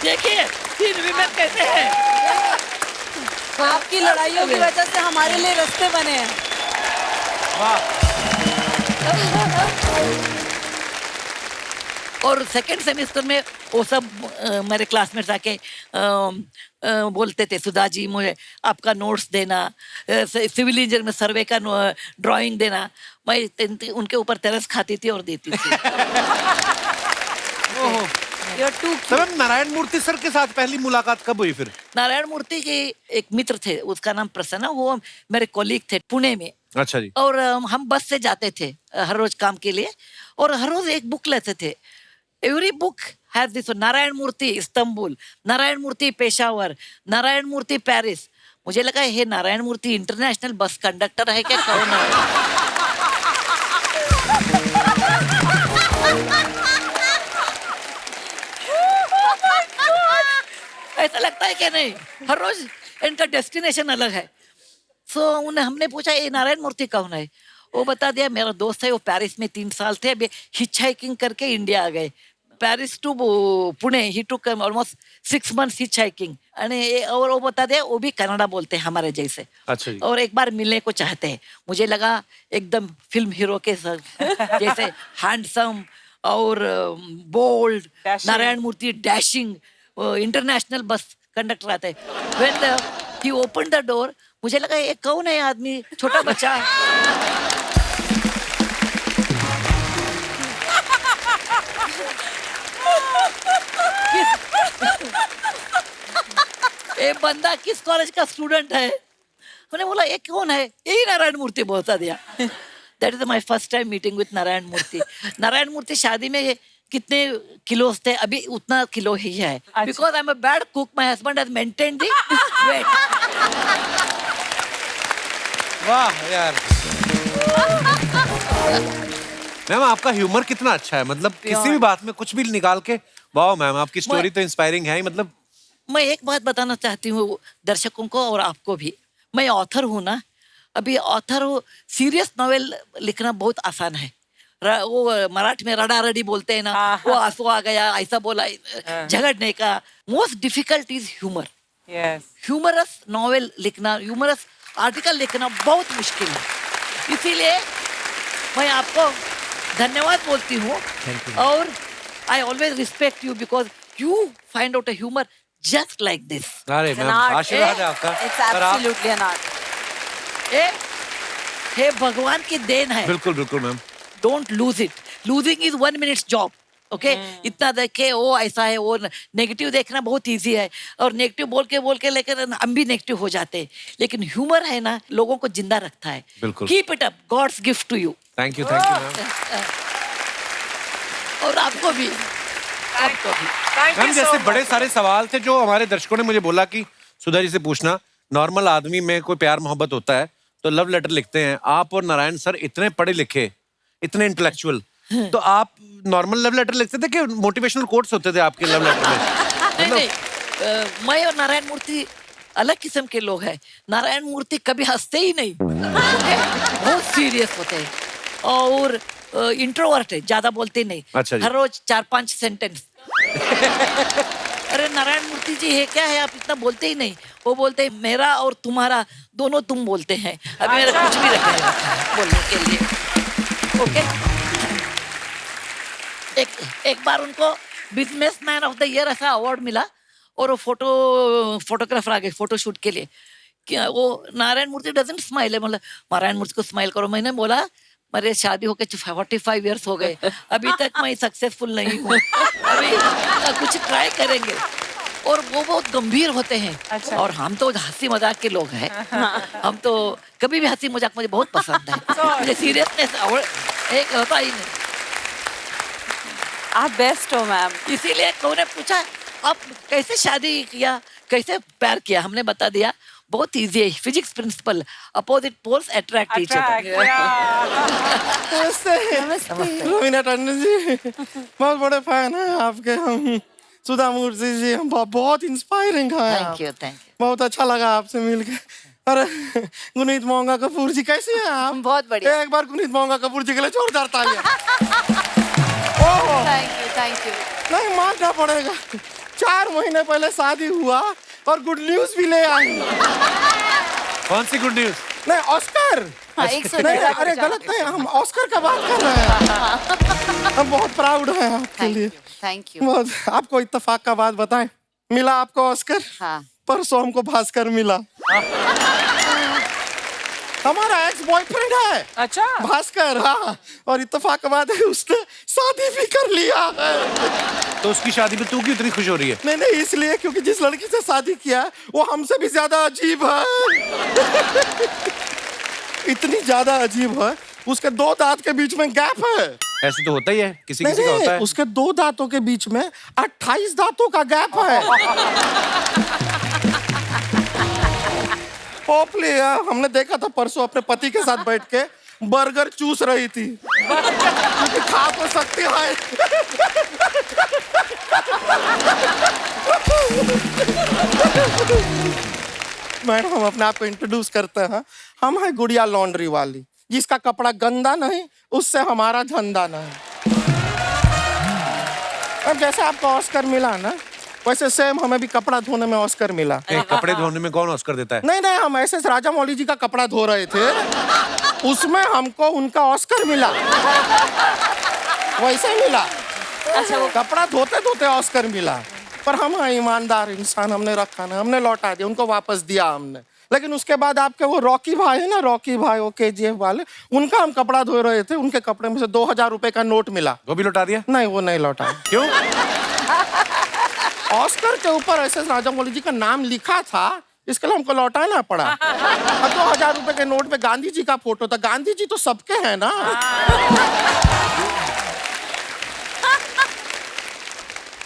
देखिए 3 विमेन कैसे हैं। आपकी लड़ाइयों की वजह से हमारे लिए रास्ते बने हैं। वाह। और सेकंड सेमेस्टर में वो सब मेरे क्लासमेट्स आके बोलते थे, सुधा जी मुझे आपका नोट्स देना, सिविल इंजीनियर में सर्वे का ड्राइंग देना। मैं उनके ऊपर तरस खाती थी और देती थी। ओहो। तो मैम नारायण मूर्ति सर के साथ पहली मुलाकात कब हुई फिर? नारायण मूर्ति के एक मित्र थे, उसका नाम प्रसन्न, वो मेरे कॉलीग थे पुणे में। अच्छा जी। और हम बस से जाते थे हर रोज काम के लिए, और हर रोज एक बुक लेते थे। Every book has this, Narayan Murthy Istanbul, Narayan Murthy Peshawar, Narayan Murthy Paris. मुझे लगा ये Narayan Murthy international bus conductor है क्या, कौन है? ऐसा लगता है क्या नहीं, हर रोज इनका डेस्टिनेशन अलग है। उन्हें हमने पूछा ये नारायण मूर्ति कौन है, वो बता दिया मेरा दोस्त है, वो पेरिस में 3 साल थे, अभी हिच हाइकिंग करके इंडिया आ गए, Paris to Pune, he took almost 6 months hitch hiking. और वो बता दिया वो भी कन्नड़ा बोलते हैं हमारे जैसे। अच्छा जी। और एक बार मिलने को चाहते हैं। मुझे लगा एकदम फिल्म हीरो के जैसे हैंडसम और बोल्ड, नारायण मूर्ति डैशिंग, इंटरनेशनल बस कंडक्टर आते हैं। When he open the door, मुझे लगा ये कौन है आदमी, छोटा बच्चा। ये बंदा किस कॉलेज का स्टूडेंट है? मैंने बोला ये कौन है, यही नारायण मूर्ति बोलता दिया। That is my first time meeting with Narayana Murthy. Narayana Murthy शादी में कितने किलोस थे, अभी उतना किलो ही है, because I am a bad cook, my husband has maintained the weight. वाह यार। मैम आपका ह्यूमर कितना अच्छा है, मतलब किसी भी बात में कुछ भी निकाल के, वाह मैम आपकी स्टोरी तो इंस्पायरिंग है ही। मतलब मैं एक बात बताना चाहती हूँ दर्शकों को और आपको भी, मैं ऑथर हूँ ना, अभी ऑथर हूँ, सीरियस नॉवेल लिखना बहुत आसान है। वो मराठी में रड़ा रड़ी बोलते हैं ना, वो आंसू आ गया, ऐसा बोला, झगड़ने का। Most difficult is humour. Humorous novel लिखना, ह्यूमरस आर्टिकल लिखना बहुत मुश्किल है। इसीलिए मैं आपको धन्यवाद बोलती हूँ, और I always respect you because you find out a humour just like this. अरे मैम आशीर्वाद है आपका। It's absolutely an art. हे भगवान की देन है। बिल्कुल बिल्कुल ma'am. Don't lose it, losing is 1 minute job. Okay, इतना देखे वो ऐसा है, वो नेगेटिव देखना बहुत इजी है, और नेगेटिव बोल के लेकर हम भी नेगेटिव हो जाते हैं, लेकिन ह्यूमर है ना, लोगों को जिंदा रखता है। बिल्कुल। Keep it up, god's gift to you. Thank you ma'am. और आपको भी, आपको भी। मैम जैसे बड़े सारे सवाल थे जो हमारे दर्शकों ने मुझे बोला कि सुधा जी से पूछना। नॉर्मल आदमी में कोई प्यार मोहब्बत होता है तो लव लेटर लिखते हैं, आप और नारायण सर इतने पढ़े लिखे, इतने इंटेलेक्चुअल, तो आप नॉर्मल लव लेटर लिखते थे कि मोटिवेशनल कोट्स होते थे आपके लव लेटर में? नहीं, मैं और नारायण मूर्ति अलग किस्म के लोग हैं। नारायण मूर्ति कभी हंसते ही नहीं, बहुत सीरियस होते हैं, और इंट्रोवर्ट है, ज्यादा बोलते नहीं। अच्छा जी। हर रोज 4-5 सेंटेंस। अरे नारायण मूर्ति जी है क्या है, आप इतना बोलते ही नहीं। वो बोलते हैं मेरा और तुम्हारा दोनों तुम बोलते हैं, अभी मेरा कुछ भी रखा है बोलने के लिए। ओके, एक बार उनको बिजनेसमैन ऑफ द ईयर ऐसा अवार्ड मिला, और वो फोटोग्राफर आ गए फोटो शूट के लिए। क्या वो नारायण मूर्ति डजंट स्माइल है, मतलब नारायण मूर्ति को स्माइल करो। मैंने बोला मेरे शादी होके 45 इयर्स हो गए, अभी तक मैं सक्सेसफुल नहीं हूँ। अभी कुछ ट्राई करेंगे। और वो बहुत गंभीर होते हैं। अच्छा। और हम तो हंसी मजाक के लोग हैं। हम तो कभी भी हंसी मजाक मुझे बहुत पसंद है। मुझे सीरियसनेस एक होता ही नहीं। आप बेस्ट हो मैम। इसीलिए उन्होंने पूछा आप कैसे शादी किया, कैसे प्यार किया, हमने बता दिया बहुत इजी है। Physics principle, opposite poles attract each other. नमस्ते रवीना टंडन जी, बहुत बड़े फैन हैं आपके हम। सुधा मूर्ति जी, हम बहुत इंस्पायरिंग हैं। Thank you, thank you. बहुत अच्छा लगा आपसे मिलके। अरे गुनीत मोंगा कपूर जी कैसे हैं आप? बहुत बढ़िया। एक बार गुनीत मोंगा कपूर जी के लिए जोरदार तालियां। ओहो, थैंक यू। नहीं मानना पड़ेगा, 4 महीने पहले शादी हुआ और गुड न्यूज भी ले आई। कौन सी गुड न्यूज? नहीं ऑस्कर। हाँ, 100 नहीं अरे गलत नहीं, हम ऑस्कर का बात कर रहे हैं। हम बहुत प्राउड हैं आपके लिए। Thank you. बहुत। आपको इत्तेफाक का बात बताएं, मिला आपको ऑस्कर? हाँ। परसों हमको भास्कर मिला। हमारा एक्स बॉयफ्रेंड है अच्छा। भास्कर। हाँ, और इत्तेफाक का बात है उसने शादी भी कर लिया है। तो उसकी शादी में तू क्यों इतनी खुश हो रही है? नहीं इसलिए क्योंकि जिस लड़की से शादी किया है वो हमसे भी ज्यादा अजीब है। इतनी ज्यादा अजीब है, उसके 2 दांत के बीच में गैप है। ऐसे तो होता ही है, किसी किसी का होता है। उसके 2 दांतों के बीच में 28 दांतों का गैप है। पोपली हमने देखा था परसों अपने पति के साथ बैठ के बर्गर चूस रही थी क्योंकि खा तो सकती है। मैडम हम अपने आप को इंट्रोड्यूस करते हैं, हम हैं गुड़िया लॉन्ड्री वाली, जिसका कपड़ा गंदा नहीं उससे हमारा धंधा नहीं। अब जैसे आपको ऑस्कर मिला ना, वैसे सेम हमें भी कपड़ा धोने में ऑस्कर मिला। कपड़े धोने में कौन ऑस्कर देता है? नहीं हम ऐसे राजा मौली जी का कपड़ा धो रहे थे, उसमें हमको उनका ऑस्कर मिला। वैसे मिला। अच्छा, वो कपड़ा धोते धोते ऑस्कर मिला। पर हम हैं ईमानदार इंसान, हमने रखा ना, हमने लौटा दिया, उनको वापस दिया हमने। लेकिन उसके बाद आपके वो रॉकी भाई है ना, रॉकी भाई वो KGF वाले, उनका हम कपड़ा धो रहे थे, उनके कपड़े में से 2000 रुपए का नोट मिला। वो भी लौटा दिया? नहीं वो नहीं लौटा। क्यों? ऑस्कर के ऊपर ऐसे राजा मौली जी का नाम लिखा था, इसके लिए हमको लौटाना पड़ा। अब 2000 रुपए के नोट पे गांधी जी का फोटो था। गांधी जी तो सबके हैं ना।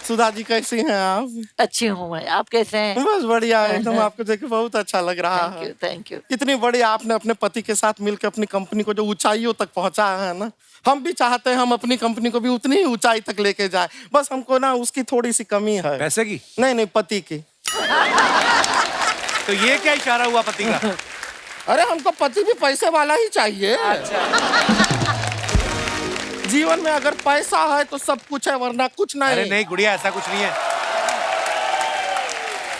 सुधा जी कैसी हैं आप? अच्छी हूँ मैं, आप कैसे हैं? बस बढ़िया है एकदम, आपको देख के बहुत अच्छा लग रहा है। Thank you. इतनी बड़ी आपने अपने पति के साथ मिलकर अपनी कंपनी को जो ऊंचाइयों तक पहुंचाया है ना, हम भी चाहते हैं हम अपनी कंपनी को भी उतनी ही ऊंचाई तक लेके जाए। बस हमको ना उसकी थोड़ी सी कमी है। पैसे की? नहीं पति की। तो ये क्या इशारा हुआ पति का? अरे हमको पति भी पैसे वाला ही चाहिए। जीवन में अगर पैसा है तो सब कुछ है, वरना कुछ नहीं। अरे नहीं गुड़िया, ऐसा कुछ नहीं है,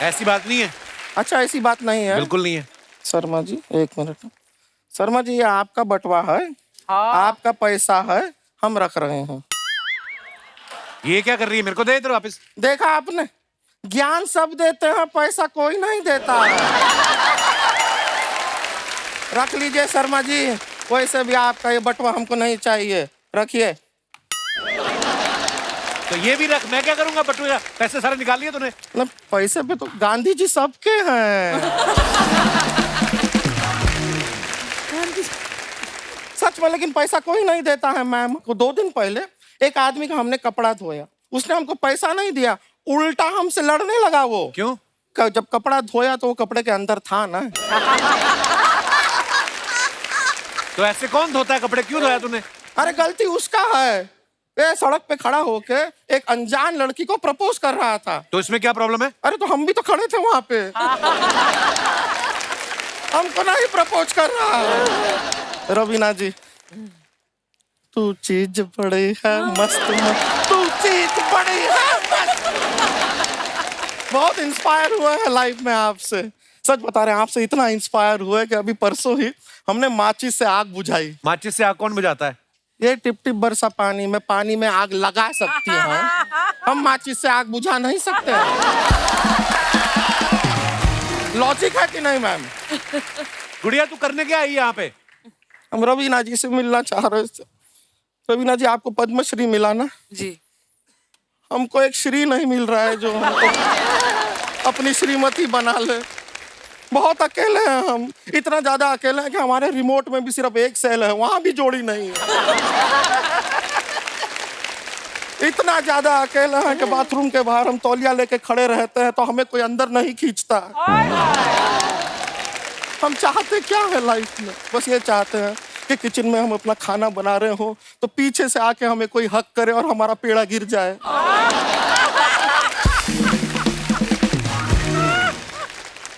ऐसी बात नहीं है। अच्छा ऐसी बात नहीं है? बिल्कुल नहीं है। शर्मा जी 1 मिनट। शर्मा जी ये आपका बटवा है। हाँ। आपका पैसा है, हम रख रहे हैं। ये क्या कर रही है? मेरे को दे इधर वापस। देखा आपने, ज्ञान सब देते हैं, पैसा कोई नहीं देता है। रख लीजिए शर्मा जी, वैसे भी आपका ये बटवा हमको नहीं चाहिए, रखिए। तो ये भी रख, मैं क्या करूंगा बटुआ? पैसे सारे निकाल लिए तूने? मतलब पैसे पे तो गांधी जी सबके हैं। सच में, लेकिन पैसा कोई नहीं देता है मैम को। 2 दिन पहले एक आदमी का हमने कपड़ा धोया, उसने हमको पैसा नहीं दिया, उल्टा हमसे लड़ने लगा। वो क्यों? जब कपड़ा धोया तो वो कपड़े के अंदर था ना। तो ऐसे कौन धोता है कपड़े? क्यों धोया तूने? अरे गलती उसका है, ये सड़क पे खड़ा होके एक अनजान लड़की को प्रपोज कर रहा था। तो इसमें क्या प्रॉब्लम है? अरे तो हम भी तो खड़े थे वहां पे। हमको नहीं प्रपोज कर रहा है। रवीना जी तू चीज बड़ी है मस्त मस्त, तू चीज बड़ी है मस्त। बहुत इंस्पायर हुआ है लाइफ में आपसे, सच बता रहे हैं। आपसे इतना इंस्पायर हुआ है कि अभी परसों ही हमने माचिस से आग बुझाई। माचिस से आग कौन बुझाता है? ये टिप टिप बरसा पानी में आग लगा सकती है, हम माचिस से आग बुझा नहीं सकते। लॉजिक है कि नहीं मैम? गुड़िया तू करने क्या आई यहाँ पे? हम रवीना जी से मिलना चाह रहे थे। रवीना जी, आपको पद्मश्री मिला ना? जी। हमको एक श्री नहीं मिल रहा है जो हमको अपनी श्रीमती बना ले। बहुत अकेले हैं हम, इतना ज्यादा अकेले हैं कि हमारे रिमोट में भी सिर्फ एक सेल है, वहां भी जोड़ी नहीं है। इतना ज्यादा अकेले हैं कि बाथरूम के बाहर हम तौलिया लेके खड़े रहते हैं तो हमें कोई अंदर नहीं खींचता। हम चाहते क्या है लाइफ में? बस ये चाहते हैं कि किचन में हम अपना खाना बना रहे हो तो पीछे से आके हमें कोई हक करे और हमारा पेड़ा गिर जाए।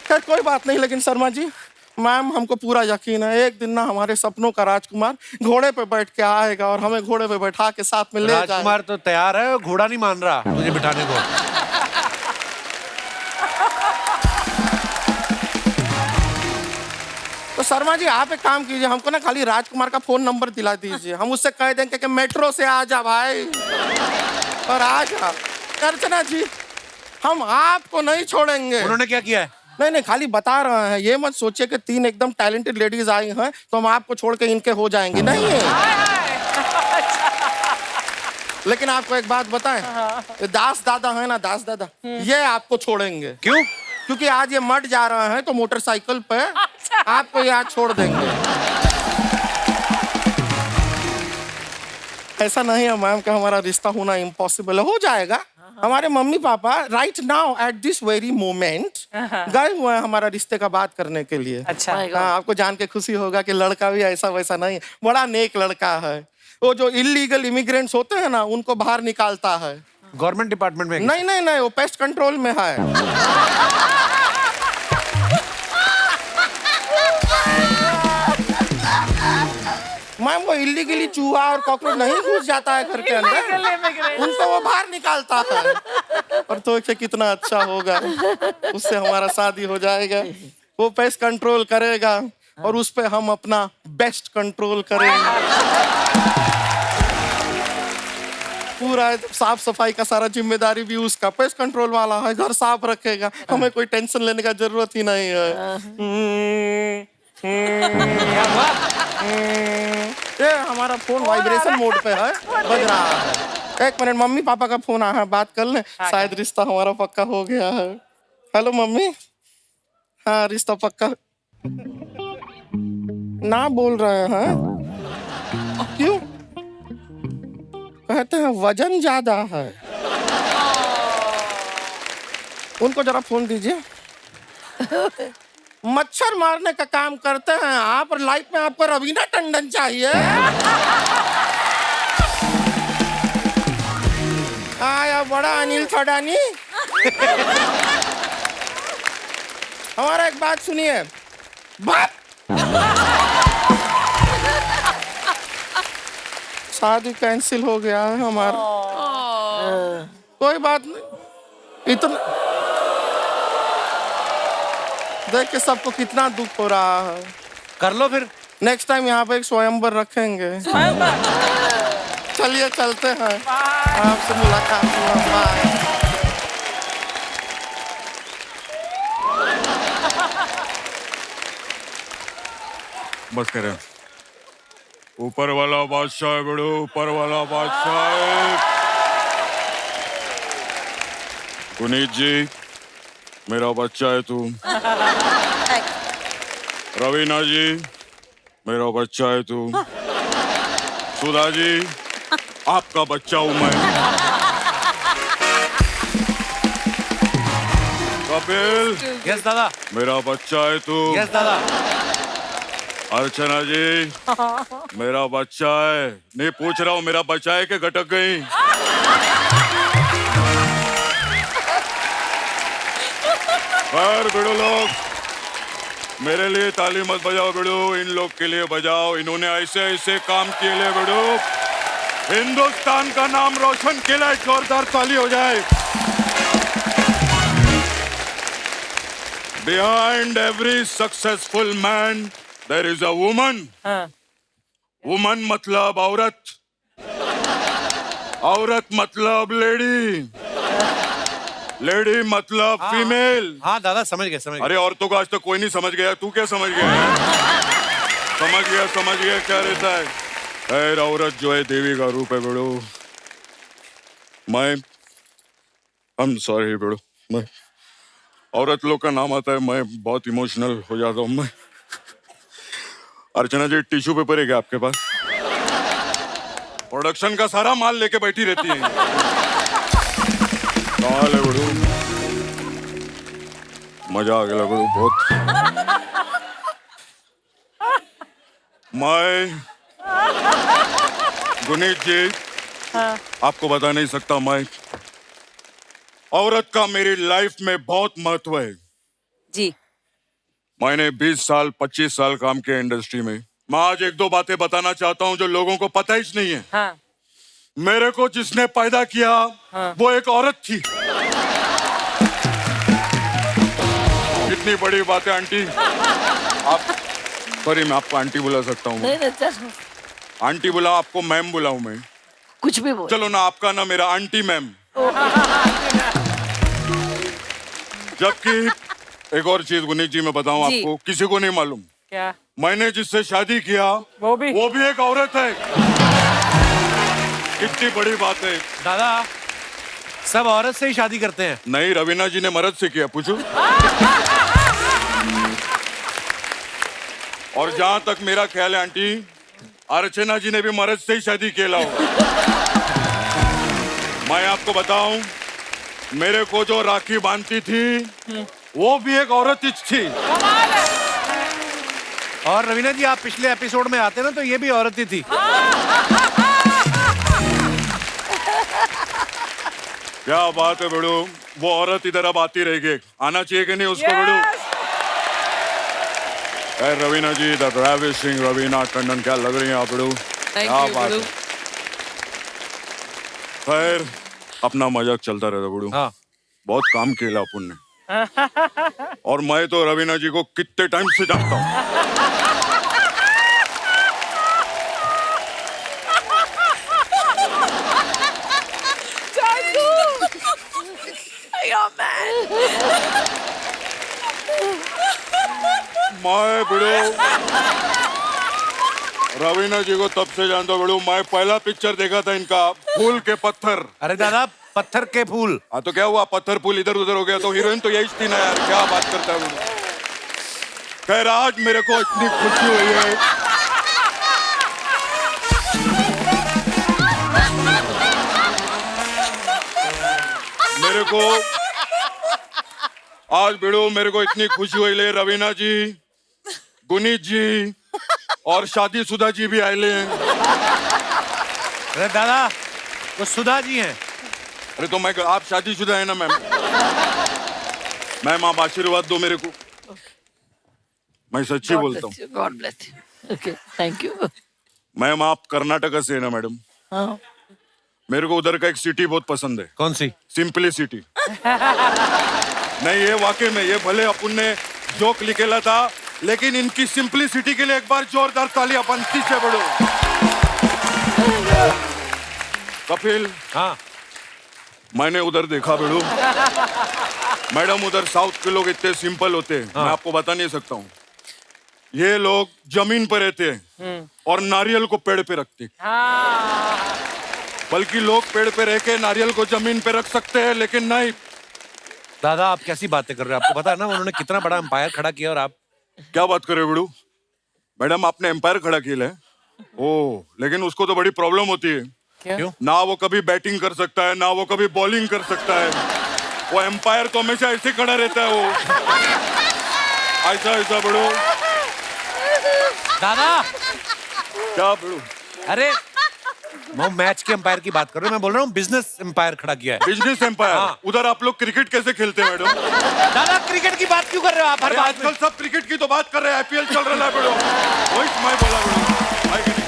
खैर कोई बात नहीं, लेकिन शर्मा जी, मैम, हमको पूरा यकीन है एक दिन ना हमारे सपनों का राजकुमार घोड़े पे बैठ के आएगा और हमें घोड़े पे बैठा के साथ में ले जाएगा। राजकुमार तो तैयार है, घोड़ा नहीं मान रहा तुझे बिठाने को। तो शर्मा जी, आप एक काम कीजिए, हमको ना खाली राजकुमार का फोन नंबर दिला दीजिए, हम उससे कह देंगे कि मेट्रो से आ जा भाई, और आ जा। अर्चना जी, हम आपको नहीं छोड़ेंगे। उन्होंने क्या किया है? नहीं नहीं, खाली बता रहे हैं, ये मत सोचिए कि 3 एकदम टैलेंटेड लेडीज आई हैं तो हम आपको छोड़ के इनके हो जाएंगे, नहीं है। लेकिन आपको एक बात बताएं, दास दादा है ना, दास दादा, ये आपको छोड़ेंगे। क्यों? क्योंकि आज ये मठ जा रहे हैं तो मोटरसाइकिल पे आपको यहाँ छोड़ देंगे। ऐसा नहीं है मैम कि हमारा रिश्ता होना इम्पॉसिबल है, हो जाएगा। हमारे mummy papa right now at this very moment गए हुए हैं हमारा रिश्ते का बात करने के लिए। अच्छा। हाँ, आपको जान के खुशी होगा कि लड़का भी ऐसा वैसा नहीं है, बड़ा नेक लड़का है। वो जो इलीगल इमिग्रेंट्स होते हैं ना, उनको बाहर निकालता है। गवर्नमेंट डिपार्टमेंट में? नहीं नहीं नहीं, वो पेस्ट कंट्रोल में है। मैम, वो इलीगली चूहा और कॉकरोच नहीं घुस जाता है घर के अंदर, उनको वो बाहर निकालता है। और तो कितना अच्छा होगा, उससे हमारा शादी हो जाएगा, वो पेस्ट कंट्रोल करेगा और उस पे हम अपना बेस्ट कंट्रोल करेंगे। पूरा साफ सफाई का सारा जिम्मेदारी भी उसका, पेस्ट कंट्रोल वाला है, घर साफ रखेगा, हमें कोई टेंशन लेने का जरूरत ही नहीं है। ये हमारा फोन वाइब्रेशन मोड पे है, बज रहा है। 1 मिनट, मम्मी पापा का फोन आया है, बात कर लें, शायद रिश्ता हमारा पक्का हो गया है। हेलो मम्मी, हाँ रिश्ता पक्का ना बोल रहे हैं, क्यों? कहते हैं वजन ज्यादा है। उनको जरा फोन दीजिए। मच्छर मारने का काम करते हैं आप, और लाइफ में आपको रवीना टंडन चाहिए। आया बड़ा अनिल थडानी। हमारा एक बात सुनिए, शादी कैंसिल हो गया है हमारा। कोई बात नहीं, इतना देख के सबको कितना दुख हो रहा है। कर लो फिर। नेक्स्ट टाइम यहाँ पे एक स्वयंवर रखेंगे। चलिए चलते हैं, आपसे मुलाकात हुआ, बाय। बस करें, ऊपर वाला बादशाह है बड़ो, ऊपर वाला बादशाह है। पुनीत जी, मेरा बच्चा है तू। रवीना जी, मेरा बच्चा है तू। सुधा जी, आपका बच्चा हूं मैं। कपिल, यस दादा। मेरा बच्चा है तू। यस दादा। अर्चना जी, मेरा बच्चा है। नहीं पूछ रहा हूँ मेरा बच्चा है कि गटक गई। खैर बिड़ो लोग, मेरे लिए ताली मत बजाओ बिड़ो, इन लोग के लिए बजाओ, इन्होंने ऐसे ऐसे काम किए ले बिड़ो, हिंदुस्तान का नाम रोशन किया। जोरदार ताली हो जाए। Behind every successful man there is a woman. Woman मतलब औरत, औरत मतलब लेडी, लेडी मतलब फीमेल। हाँ दादा, समझ गए समझ गए। अरे औरतों को आज तक कोई नहीं समझ गया, तू क्या समझ गया? समझ गया क्या रहता है। खैर औरत जो है देवी का रूप है बेड़ो। I'm sorry बेड़ो, मैं औरत लोग का नाम आता है मैं बहुत इमोशनल हो जाता हूँ मैं। अर्चना जी टिश्यू पेपर है क्या आपके पास? प्रोडक्शन का सारा माल लेके बैठी रहती है। कमाल है बेड़ो, मजा आ गया बेड़ो बहुत। मैं गुनीत जी आपको बता नहीं सकता, मैं औरत का मेरी लाइफ में बहुत महत्व है। जी मैंने 20 साल 25 साल काम किया इंडस्ट्री में। मैं आज एक दो बातें बताना चाहता हूं जो लोगों को पता ही नहीं है। हाँ मेरे को जिसने पैदा किया वो एक औरत थी। कितनी बड़ी बात है आंटी। आप सॉरी मैं आपको आंटी बुला सकता हूँ? नहीं just आंटी बुला, आपको मैम बुलाऊं मैं? कुछ भी बोल। चलो ना, आपका ना मेरा आंटी मैम। जबकि एक और चीज गुनीत जी मैं बताऊं जी। आपको, किसी को नहीं मालूम, क्या मैंने जिससे शादी किया वो भी एक औरत है। कितनी बड़ी बात है। दादा सब औरत से ही शादी करते हैं। नहीं, रवीना जी ने मर्द से किया, पूछो। और जहां तक मेरा ख्याल है आंटी, अर्चना जी ने भी मर्द से ही शादी किया होगा। मैं आपको बताऊं, मेरे को जो राखी बांधती थी वो भी एक औरत ही थी। और रवीना जी आप पिछले एपिसोड में आते ना तो ये भी औरत ही थी। क्या बात है बेड़ू, वो औरत इधर अब आती रहेगी। आना चाहिए कि नहीं उसको बेड़ू? रवीना जी, द ड्राइविंग रवीना टंडन, क्या लग रही है आप बेड़ू? Thank क्या you, बात बेड़ू। है। खैर अपना मजाक चलता रहता बेड़ू। हाँ बहुत काम किया अपन ने। और मैं तो रवीना जी को कितने टाइम से जानता हूँ। मैं बिड़ो रवीना जी को तब से जानता हूँ बिड़ो, मैं पहला पिक्चर देखा था इनका, फूल के पत्थर। अरे दादा पत्थर के फूल। हाँ तो क्या हुआ, पत्थर फूल इधर उधर हो गया तो हीरोइन तो यही थी ना यार, क्या बात करता है बिड़ो। खैर आज मेरे को इतनी खुशी हुई है। मेरे को आज बिड़ो मेरे को इतनी खुशी हुई ले, रवीना जी, गुनीत जी और शादीशुदा जी भी आए हैं। अरे दादा वो सुधा जी हैं। अरे तो मैं, आप शादीशुदा है ना मैम? मैम आप आशीर्वाद दो मेरे को, मैं सच्ची बोलता हूँ। God bless you. Okay thank you. Ma'am आप कर्नाटक से है ना मैडम? हाँ मेरे को उधर का एक सिटी बहुत पसंद है। कौन सी? सिंपलिसिटी। नहीं ये वाकई में, ये भले अपन ने जोक लिखेला था लेकिन इनकी सिंपलिसिटी के लिए एक बार जोरदार तालियां बनती से बड़ो। कपिल हाँ मैंने उधर देखा बेड़ू, मैडम उधर साउथ के लोग इतने सिंपल होते हैं, मैं आपको बता नहीं सकता हूँ। ये लोग जमीन पर रहते हैं और नारियल को पेड़ पे रखते हैं। बल्कि लोग पेड़ पे रह के नारियल को जमीन पे रख सकते हैं लेकिन नहीं। दादा आप कैसी बातें कर रहे हैं? आपको पता है ना उन्होंने कितना बड़ा एम्पायर खड़ा किया और आप क्या बात कर रहे हो बेड़ू? मैडम आपने एम्पायर खड़ा किया है। ओ लेकिन उसको तो बड़ी प्रॉब्लम होती है। क्यों? ना वो कभी बैटिंग कर सकता है ना वो कभी बॉलिंग कर सकता है। वो एम्पायर तो हमेशा ऐसे खड़ा रहता है, वो ऐसा ऐसा बेड़ू। दादा क्या बेड़ू? अरे मैं मैच के एम्पायर की बात कर रहा हूँ, मैं बोल रहा हूँ बिजनेस एम्पायर खड़ा किया है। Business empire? हाँ। उधर आप लोग क्रिकेट कैसे खेलते हैं मैडम? दादा क्रिकेट की बात क्यों कर रहे हो आप हर अरे बात में? आजकल सब क्रिकेट की तो बात कर रहे हैं, आईपीएल चल रहा है बेड़ो। वही मैं बोला बेड़ो, है कि नहीं?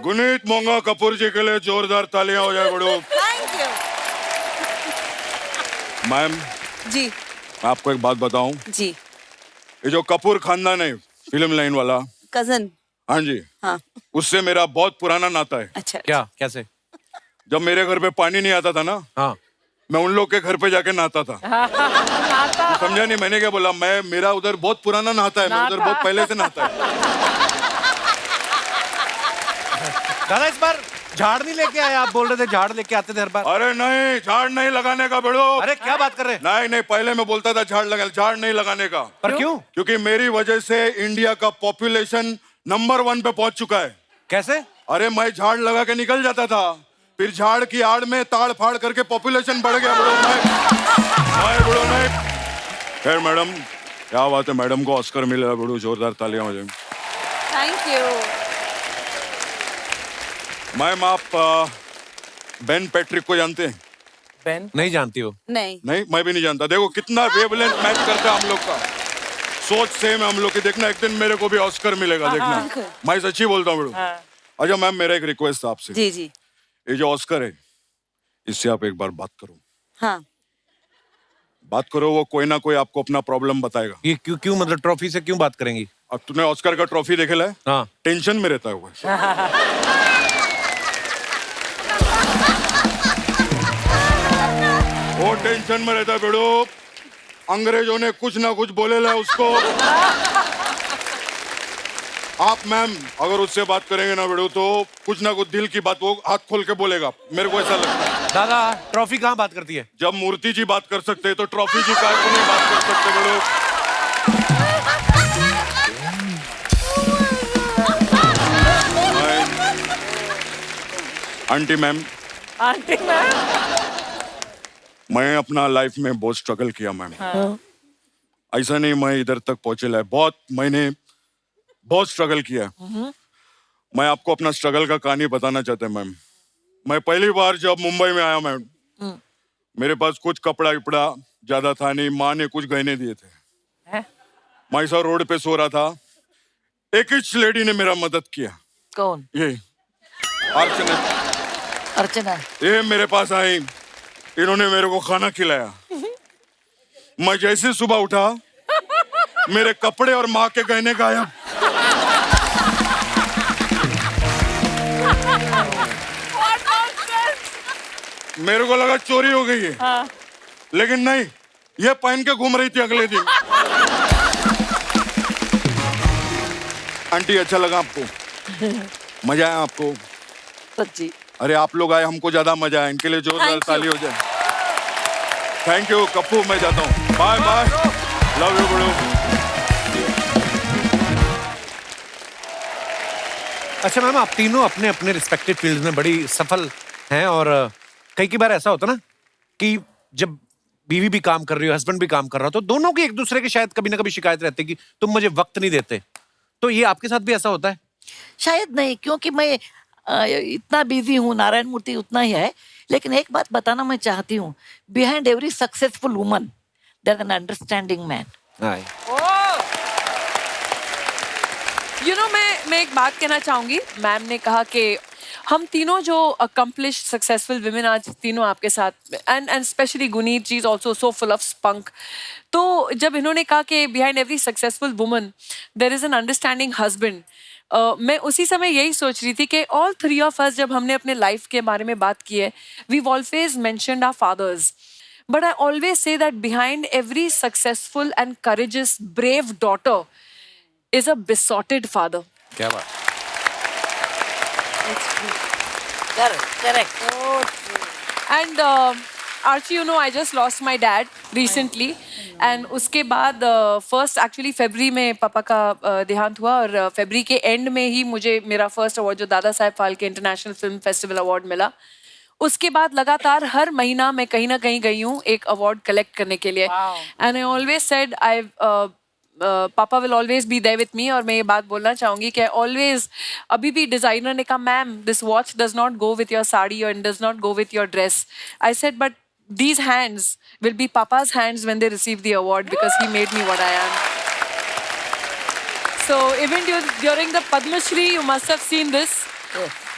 गुनीत मोंगा कपूर जी के लिए जोरदार तालियां हो जाए बेड़ो। Thank you. मैम जी मैं आपको एक बात बताऊं, जी ये जो कपूर खानदान है फिल्म लाइन वाला, कजन। हाँ जी, हाँ उससे मेरा बहुत पुराना नाता है। अच्छा क्या कैसे? जब मेरे घर पे पानी नहीं आता था ना, हाँ मैं उन लोग के घर पे जाके नहाता था। समझा नहीं मैंने क्या बोला? मेरा उधर बहुत पुराना नहाता है, मैं उधर बहुत पहले से नहाता है। दादा इस बार झाड़ नहीं लेके आए, आप बोल रहे थे झाड़ लेके आते थे हर बार। अरे नहीं, झाड़ नहीं लगाने का बेड़ो। अरे क्या बात कर रहे हैं? नहीं नहीं, पहले मैं बोलता था झाड़ नहीं लगाने का। पर क्यों? क्योंकि मेरी वजह से इंडिया का पॉपुलेशन नंबर 1 पे पहुंच चुका है। कैसे? अरे मैं झाड़ लगा के निकल जाता था, फिर झाड़ की आड़ में ताड़ फाड़ करके पॉपुलेशन बढ़ गया बड़ो। बड़ो नहीं। खैर मैडम, क्या बात है, मैडम को ऑस्कर मिला बड़ो, जोरदार तालियां हो जाए। Thank you. मैम आप बेन पैट्रिक को जानते हैं? बेन? नहीं जानती हो? नहीं नहीं, मैं भी नहीं जानता। देखो कितना वेवलेंथ मैच करता है हम लोग का, सोच सेम है हम लोग की। देखना एक दिन मेरे को भी ऑस्कर मिलेगा, देखना। मैं सच्ची बोलता हूँ। अच्छा मैम, मेरा एक रिक्वेस्ट था आपसे। जी जी। ये जो ऑस्कर है, इससे आप एक बार बात करो। हाँ बात करो, वो कोई ना कोई आपको अपना प्रॉब्लम बताएगा। ये क्यों मतलब ट्रॉफी से क्यों बात करेंगी? अब तूने ऑस्कर का ट्रॉफी देखेला है? हाँ। टेंशन में रहता है वो। वो टेंशन में रहता है बेड़ो, अंग्रेजों ने कुछ ना कुछ बोलेला उसको। आप मैम अगर उससे बात करेंगे ना बेड़ो, तो कुछ ना कुछ दिल की बात वो हाथ खोल के बोलेगा, मेरे को ऐसा लगता है। दादा ट्रॉफी कहाँ बात करती है? जब मूर्ति जी बात कर सकते हैं तो ट्रॉफी जी का नहीं बात कर सकते बेड़ो। आंटी मैम, आंटी मैम, मैं अपना लाइफ में बहुत स्ट्रगल किया मैम। ऐसा नहीं मैं इधर तक पहुंचेला है, मैंने बहुत स्ट्रगल किया। मैं आपको अपना स्ट्रगल का कहानी बताना चाहता हूँ मैम। मैं पहली बार जब मुंबई में आया मैम, मेरे पास कुछ कपड़ा विपड़ा ज्यादा था नहीं, माँ ने कुछ गहने दिए थे। मैं ऐसा रोड पे सो रहा था, एक ही लेडी ने मेरा मदद किया। कौन? ये अर्चना। अर्चना। ये मेरे पास आई, इन्होंने मेरे को खाना खिलाया। मैं जैसे सुबह उठा, मेरे कपड़े और माँ के गहने गायब। मेरे को लगा चोरी हो गई है। लेकिन नहीं, ये पहन के घूम रही थी अगले दिन। आंटी अच्छा लगा आपको? मजा आया आपको? सच्ची। अरे आप लोग आए, हमको ज्यादा मजा आया। इनके लिए जोरदार ताली हो जाए। थैंक यू कप्पू, मैं जाता हूँ। बाय बाय, लव यू बड़ो। अच्छा मैम, आप तीनों अपने अपने रिस्पेक्टिव फील्ड में बड़ी सफल हैं, और कई बार ऐसा होता ना कि जब बीवी भी काम कर रही हो, हस्बैंड भी काम कर रहा हो, तो दोनों की एक दूसरे की शायद कभी ना कभी शिकायत रहती है कि तुम मुझे वक्त नहीं देते। तो ये आपके साथ भी ऐसा होता है? शायद नहीं, क्योंकि मैं इतना बिजी हूँ, नारायण मूर्ति उतना ही है। लेकिन एक बात बताना मैं चाहती हूँ, behind every successful woman there is an understanding man. You know, मैं एक बात कहना चाहूंगी। मैम ने कहा कि हम तीनों जो अकम्प्लिश सक्सेसफुल विमेन आज तीनों आपके साथ, and specially Guneet ji is also so full of spunk. तो जब इन्होंने कहा कि behind every successful woman there is an understanding husband, मैं उसी समय यही सोच रही थी कि ऑल थ्री ऑफ अस जब हमने अपने लाइफ के बारे में बात की है, we always mentioned our fathers, but I always say that behind every successful and courageous brave daughter is a besotted father. क्या बात? Correct. And Archie, you know, I just lost my dad recently. And उसके बाद first actually February में पापा का देहांत हुआ, और February के end में ही मुझे मेरा first award जो Dada Saheb Phalke international film festival award मिला। उसके बाद लगातार हर महीना मैं कहीं ना कहीं गई हूँ एक अवार्ड कलेक्ट करने के लिए। And I always said पापा will always be there with me. और मैं ये बात बोलना चाहूंगी कि ऑलवेज, अभी भी डिजाइनर ने कहा ma'am this watch does not go with your sari और does not go with your dress. I said but these hands will be papa's hands when they receive the award because he made me what I am. So even during the Padma Shri, you must have seen this.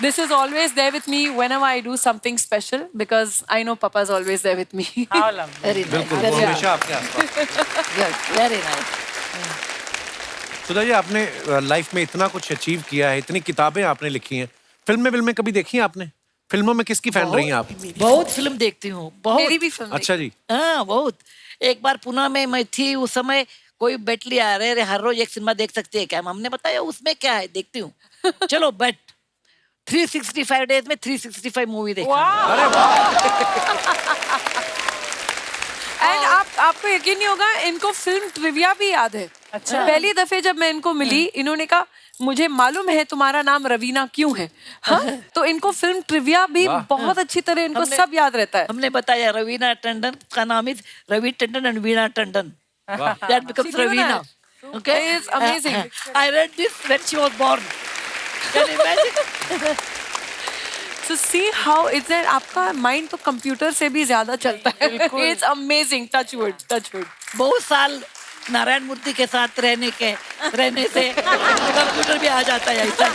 This is always there with me whenever I do something special because I know papa's always there with me. Very nice. बिल्कुल, वो हमेशा आपके आसपास। Good. Very nice. Sudha ji, आपने life में इतना कुछ achieve किया है, इतनी किताबें आपने लिखी हैं, फिल्में कभी देखी हैं आपने? फिल्मों में किसकी फैन रही हैं आप? बहुत फिल्म देखती हूँ, बहुत। मेरी भी फिल्म अच्छा जी। हाँ बहुत। एक बार पुणे में मैं थी, उस समय कोई बैठ लिया, अरे हर रोज एक सिनेमा देख सकती है क्या? हमने बताया उसमें क्या है, देखती हूँ। चलो बैठ, 365 डेज में 365 मूवी देखा। अरे वाह। एंड आपको यकीन नहीं होगा, इनको फिल्म ट्रिविया भी याद है। अच्छा। पहली दफे जब मैं इनको मिली, इन्होंने कहा मुझे मालूम है तुम्हारा नाम रवीना क्यों है। हाँ? तो इनको फिल्म ट्रिविया भी बहुत अच्छी तरह इनको सब याद रहता है। हमने बताया रवीना टंडन का नाम is Ravi Tandon and Veena Tandon, that becomes Raveena. Okay, It's amazing. I read this when she was born. Can you imagine? So see how it's that आपका माइंड तो कंप्यूटर से भी ज्यादा चलता है। It's amazing. Touch wood, touch wood. बहुत साल नारायण मूर्ति के साथ रहने से कंप्यूटर भी आ जाता है ऐसा।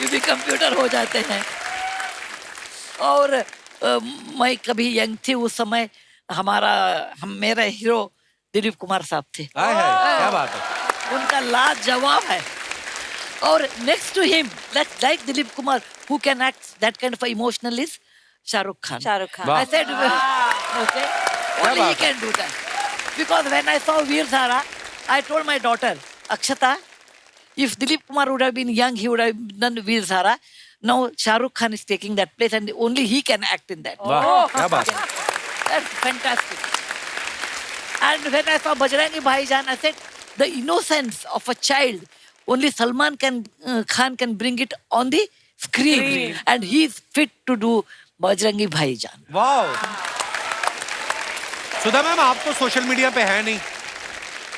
ये भी कंप्यूटर हो जाते हैं। और मैं कभी यंग थी उस समय, मेरा हीरो दिलीप कुमार साहब थे। क्या बात है। उनका लाजवाब है। और next to him, like Dilip Kumar, who can act that kind of emotional is Shahrukh Khan. Shahrukh Khan. I said, okay, only he can do that. Because when I saw Veer Zara, I told my daughter, Akshata, if Dilip Kumar would have been young, he would have done Veer Zara. Now Shahrukh Khan is taking that place and only he can act in that. वाह, क्या बात है। That's fantastic. And when I saw Bajrangi Bhaijaan, I said, the innocence of a child, only Salman Khan can bring it on the screen. And he is fit to do Bajrangi Bhaijaan. वाह। सुधा ma'am, आप तो social media पे है नहीं।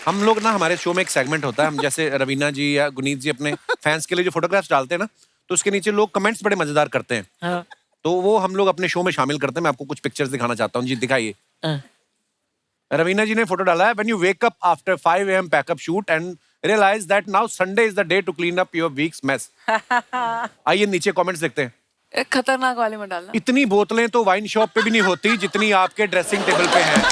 हम लोग ना, हमारे शो में एक सेगमेंट होता है, हम जैसे रवीना जी या गुनीत जी अपने फैंस के लिए जो फोटोग्राफ्स डालते हैं ना, तो उसके नीचे लोग कमेंट्स बड़े मजेदार करते हैं। हाँ। तो वो हम लोग अपने शो में शामिल करते हैं। मैं आपको कुछ पिक्चर्स दिखाना चाहता हूँ जी, दिखाइए। रवीना जी ने फोटो डाला है, when you wake up after 5 AM pack up shoot and realise that now Sunday is the day to clean up your week's mess. आइए नीचे कमेंट्स देखते हैं। खतरनाक वाले में डालना। इतनी बोतलें तो वाइन शॉप पे भी नहीं होती जितनी आपके ड्रेसिंग टेबल पे हैं।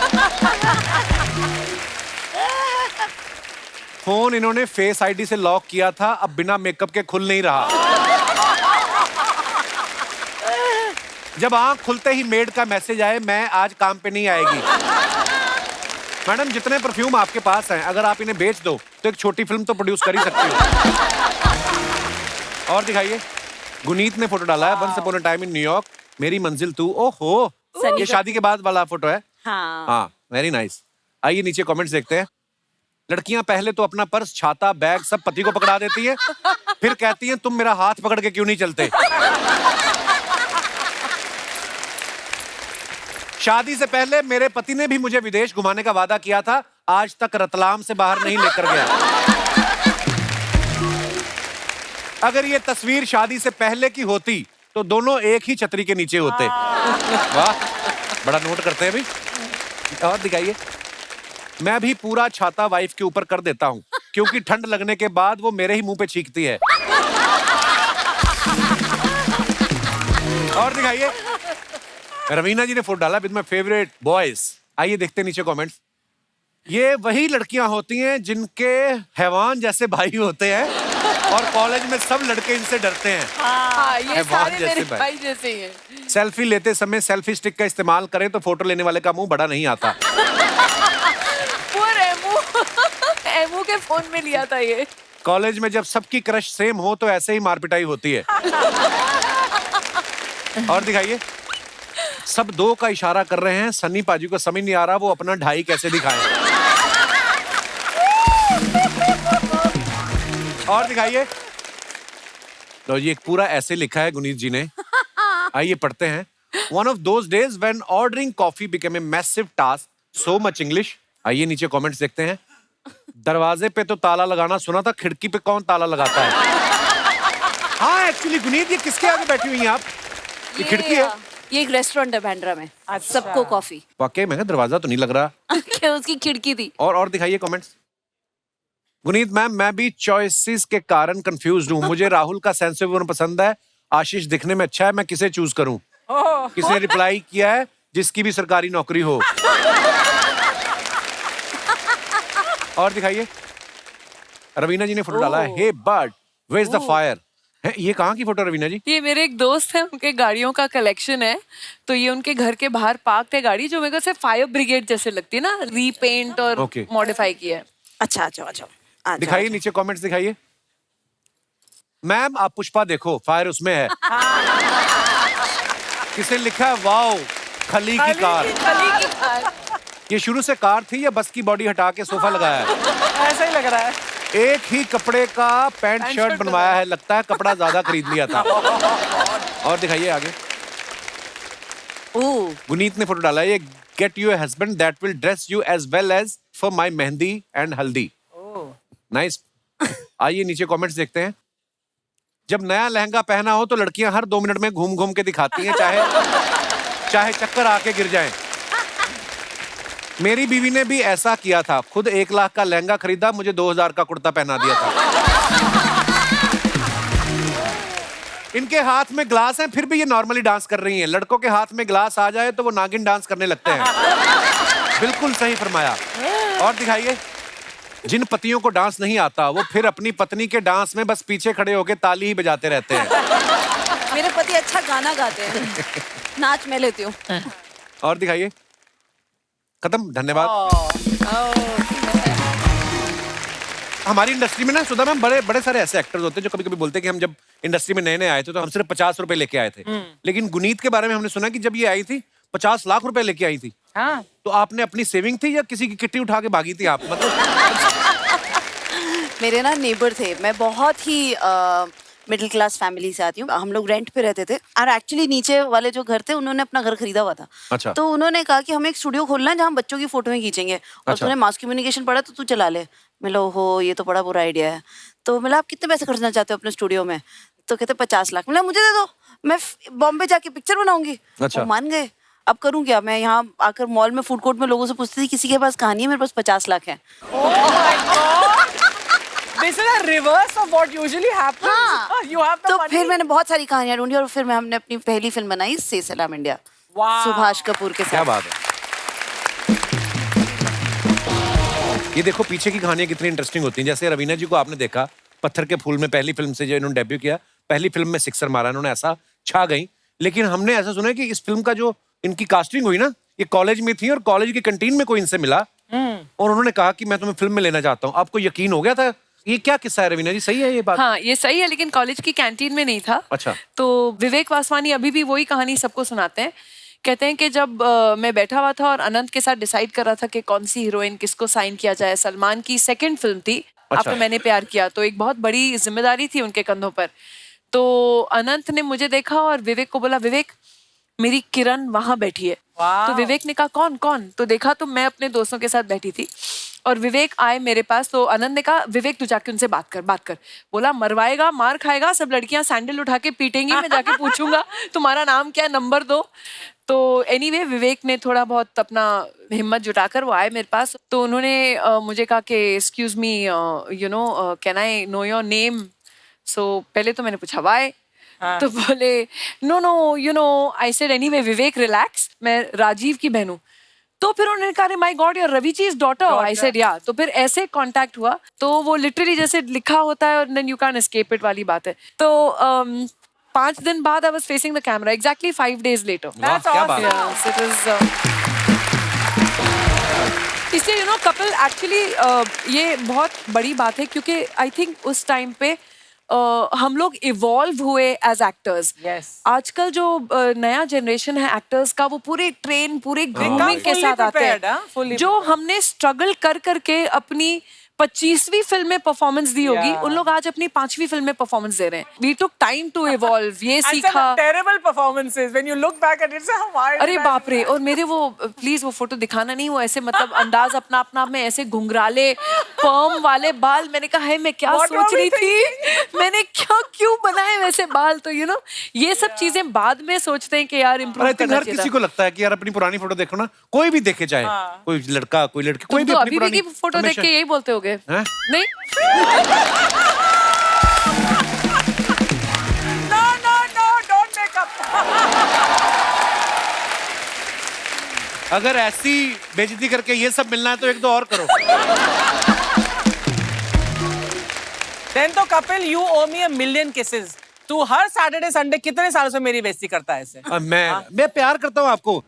फोन इन्होंने फेस आईडी से लॉक किया था, अब बिना मेकअप के खुल नहीं रहा। जब आंख खुलते ही मेड का मैसेज आए, मैं आज काम पे नहीं आएगी। मैडम, जितने परफ्यूम आपके पास हैं, अगर आप इन्हें बेच दो तो एक छोटी फिल्म तो प्रोड्यूस कर ही सकती हो। और दिखाइए, गुनीत ने फोटो डाला है, once upon a time in New York, मेरी मंजिल तू। ओहो, ये शादी के बाद वाला फोटो है। हाँ, वेरी नाइस। आइए नीचे कमेंट्स देखते हैं। लड़कियां पहले तो अपना पर्स, छाता, बैग सब पति को पकड़ा देती है, फिर कहती हैं तुम मेरा हाथ पकड़ के क्यों नहीं चलते। शादी से पहले मेरे पति ने भी मुझे विदेश घुमाने का वादा किया था, आज तक रतलाम से बाहर नहीं लेकर गया। अगर ये तस्वीर शादी से पहले की होती तो दोनों एक ही छतरी के नीचे होते। वाह, बड़ा नोट करते हैं भाई। और दिखाइए, मैं भी पूरा छाता वाइफ के ऊपर कर देता हूँ, क्योंकि ठंड लगने के बाद वो मेरे ही मुंह पे छींकती है। और दिखाइए, रवीना जी ने फोटो डाला विद माय फेवरेट बॉयज। आइए देखते हैं नीचे कमेंट्स। ये वही लड़कियां होती हैं जिनके हैवान जैसे भाई होते हैं और कॉलेज में सब लड़के इनसे डरते हैं। हाँ, ये हैवान सारे जैसे मेरे भाई। भाई जैसे ही हैं। सेल्फी लेते समय सेल्फी स्टिक का इस्तेमाल करें तो फोटो लेने वाले का मुंह बड़ा नहीं आता। Poor एमू के फोन में लिया था ये। कॉलेज में जब सबकी क्रश सेम हो तो ऐसे ही मारपिटाई होती है। और दिखाइए, सब 2 का इशारा कर रहे हैं, सन्नी पाजी को समझ नहीं आ रहा वो अपना 2.5 कैसे दिखाएं। और दिखाइए, लो जी, एक पूरा ऐसे लिखा है गुनीत जी ने। आइए पढ़ते हैं। One of those days when ordering coffee became a massive task, so much English। आइए नीचे कमेंट्स देखते हैं। दरवाजे पे तो ताला लगाना सुना था, खिड़की पे कौन ताला लगाता है? हाँ, एक्चुअली गुनीत, ये किसके आगे बैठी हुई हैं आप? ये खिड़की है। ये एक रेस्टोरेंट है बांद्रा में, सबको कॉफी। वाकई में दरवाजा तो नहीं लग रहा। उसकी खिड़की थी। और दिखाइए कमेंट्स। गुनीत मैम, मैं भी चॉइसेस के कारण कंफ्यूज हूँ। मुझे राहुल का सेंस ऑफ ह्यूमर पसंद है, आशीष दिखने में अच्छा है, मैं किसे चूज करूँ? किसने रिप्लाई किया है? जिसकी भी सरकारी नौकरी हो। और दिखाइए, रवीना जी ने फोटो डाला है। Hey bird, where is the fire? ये कहाँ की फोटो रवीना जी? ये मेरे एक दोस्त है, उनके गाड़ियों का कलेक्शन है, तो ये उनके घर के बाहर पार्क है गाड़ी, जो मेरे को से फायर ब्रिगेड जैसे लगती है ना, रीपेंट और Okay. मॉडिफाई की है। अच्छा अच्छा अच्छा दिखाइए नीचे कमेंट्स दिखाइए। मैम आप पुष्पा देखो, फायर उसमें है। किसने लिखा है वाओ खली की कार। खली की कार। ये शुरू से कार थी या बस की बॉडी हटा के सोफा लगाया है? ऐसा ही लग रहा है। एक ही कपड़े का पैंट शर्ट बनवाया है, लगता है कपड़ा ज्यादा खरीद लिया था। और दिखाइए आगे। गुनीत ने फोटो डाला है, ये get you a husband that will dress you as well as for my mehndi and haldi. Nice. आइए नीचे कमेंट्स देखते हैं। जब नया लहंगा पहना हो तो लड़कियां हर 2 मिनट में घूम घूम के दिखाती हैं, चाहे चक्कर आके गिर जाएं। मेरी बीवी ने भी ऐसा किया था, खुद 1 लाख का लहंगा खरीदा, मुझे 2000 का कुर्ता पहना दिया था। इनके हाथ में ग्लास है, फिर भी ये नॉर्मली डांस कर रही हैं। लड़कों के हाथ में ग्लास आ जाए तो वो नागिन डांस करने लगते हैं। बिल्कुल सही फरमाया। और दिखाइए। जिन पतियों को डांस नहीं आता वो फिर अपनी पत्नी के डांस में बस पीछे खड़े होकर ताली ही बजाते रहते हैं। मेरे पति अच्छा गाना गाते हैं, नाच मैं लेती हूँ। और दिखाइए। खत्म, धन्यवाद। हमारी इंडस्ट्री में ना सुधा मैम बड़े बड़े सारे ऐसे एक्टर्स होते हैं जो कभी कभी बोलते हैं कि हम जब इंडस्ट्री में नए नए आए थे तो हम सिर्फ 50 रुपए लेके आए थे, लेकिन गुनीत के बारे में हमने सुना कि जब ये आई थी 50 लाख रुपए लेके आई थी। हाँ। तो आपने अपनी सेविंग थी या किसी की किट्टी उठा के भागी थी आप? मेरे ना नेबर थे, मैं बहुत ही मिडिल क्लास फैमिली से आती हूँ। हम लोग रेंट पे रहते थे और एक्चुअली नीचे वाले जो घर थे उन्होंने अपना घर खरीदा हुआ था। अच्छा। तो उन्होंने कहा कि हमें एक स्टूडियो खोलना है जहाँ हम बच्चों की फोटोएं खींचेंगे, और अच्छा। तूने मास कम्युनिकेशन पढ़ा तो तू चला ले। मिलो हो, ये तो बड़ा बुरा आइडिया है। तो मिला आप कितने पैसे खर्चना चाहते हो अपने स्टूडियो में? तो कहते 50 लाख। मिला मुझे दे दो, मैं बॉम्बे जाके पिक्चर बनाऊंगी। अच्छा। वो मान गए। अब करूँ क्या? मैं यहाँ आकर मॉल में फूड कोर्ट में लोगों से पूछती थी किसी के पास कहानी है, मेरे पास 50 लाख है। This is a reverse of what usually happens. हाँ। You have the तो money. फिर मैंने बहुत सारी कहानियां ढूंढी और फिर हमने अपनी पहली फिल्म बनाई से सलाम इंडिया, सुभाष कपूर के साथ। क्या बात है। ये देखो पीछे की कहानियां कितनी इंटरेस्टिंग होती हैं। जैसे रवीना जी को आपने देखा पत्थर के फूल में पहली फिल्म से जो इन्होंने डेब्यू किया, पहली फिल्म में सिक्सर मारा, इन्होंने ऐसा छा गई। लेकिन हमने ऐसा सुना है कि इस फिल्म का जो इनकी कास्टिंग हुई ना, ये कॉलेज में थी और कॉलेज की कैंटीन में कोई इनसे मिला और उन्होंने कहा कि मैं तुम्हें फिल्म में लेना चाहता हूँ। आपको यकीन हो गया था? ये क्या किस्सा है रवीना जी, सही है ये बात? हाँ ये सही है, लेकिन कॉलेज की कैंटीन में नहीं था। अच्छा। तो विवेक वासवानी अभी भी वही कहानी सबको सुनाते हैं। कहते हैं कि जब मैं बैठा हुआ था और अनंत के साथ डिसाइड कर रहा था कि कौन सी हीरोइन किसको साइन किया जाए, सलमान की सेकंड फिल्म थी आपने मैंने प्यार किया, तो एक बहुत बड़ी जिम्मेदारी थी उनके कंधों पर। तो अनंत ने मुझे देखा और विवेक को बोला, विवेक मेरी किरण वहां बैठी है। तो विवेक ने कहा कौन कौन? तो देखा तो मैं अपने दोस्तों के साथ बैठी थी और विवेक आए मेरे पास। तो आनंद ने कहा विवेक तू जाके उनसे बात कर। बोला मरवाएगा, मार खाएगा, सब लड़कियां सैंडल उठा के पीटेंगी, मैं जाके पूछूंगा तुम्हारा नाम क्या है, नंबर दो। तो एनीवे विवेक ने थोड़ा बहुत अपना हिम्मत जुटाकर वो आए मेरे पास। तो उन्होंने मुझे कहा कि excuse me you know can I know your name? So पहले तो मैंने पूछा वाई? तो बोले no you know. I said anyway Vivek relax, मैं राजीव की बहन हूँ। तो फिर उन्होंने कहा my god you're Ravi ji is daughter. I said yeah. तो फिर ऐसे कांटेक्ट हुआ। तो वो लिटरली जैसे लिखा होता है और then you can escape it वाली बात है। तो 5 दिन बाद I was facing the camera exactly 5 days later. इसलिए यू नो कपिल एक्चुअली ये बहुत बड़ी बात है क्योंकि आई थिंक उस टाइम पे हम लोग इवॉल्व हुए एज एक्टर्स। आजकल जो नया जनरेशन है एक्टर्स का वो पूरे ट्रेन पूरे ग्रूमिंग के साथ आते हैं। जो हमने स्ट्रगल कर करके अपनी 25वीं फिल्म में परफॉर्मेंस दी होगी, उन लोग आज अपनी 5वीं फिल्म में परफॉर्मेंस दे रहे हैं। We took time to evolve, ये सीखा। Terrible performances when you look back at it, अरे बाप रे। और मेरे वो प्लीज वो फोटो दिखाना नहीं, वो ऐसे मतलब अंदाज अपना अपना में ऐसे घुंघराले पर्म वाले बाल। मैंने कहा है मैं क्या सोच रही थी, मैंने क्या क्यों बनाए वैसे बाल। तो यू नो ये सब चीजें बाद में सोचते हैं कि यार इम्प्रूव करना चाहिए। किसी को लगता है कि यार अपनी पुरानी फोटो देखो ना, कोई भी देखे, चाहे कोई लड़का कोई लड़की, कोई भी तो अपनी अभी पुरानी की फोटो देख के यही बोलते होगे नहीं? No, don't make up. अगर ऐसी बेइज्जती करके ये सब मिलना है तो एक दो और करो। Then तो Kapil, you owe me a million kisses. तू हर सैटरडे संडे कितने सालों से मेरी बेइज्जती करता है ऐसे? मैं प्यार करता हूँ आपको।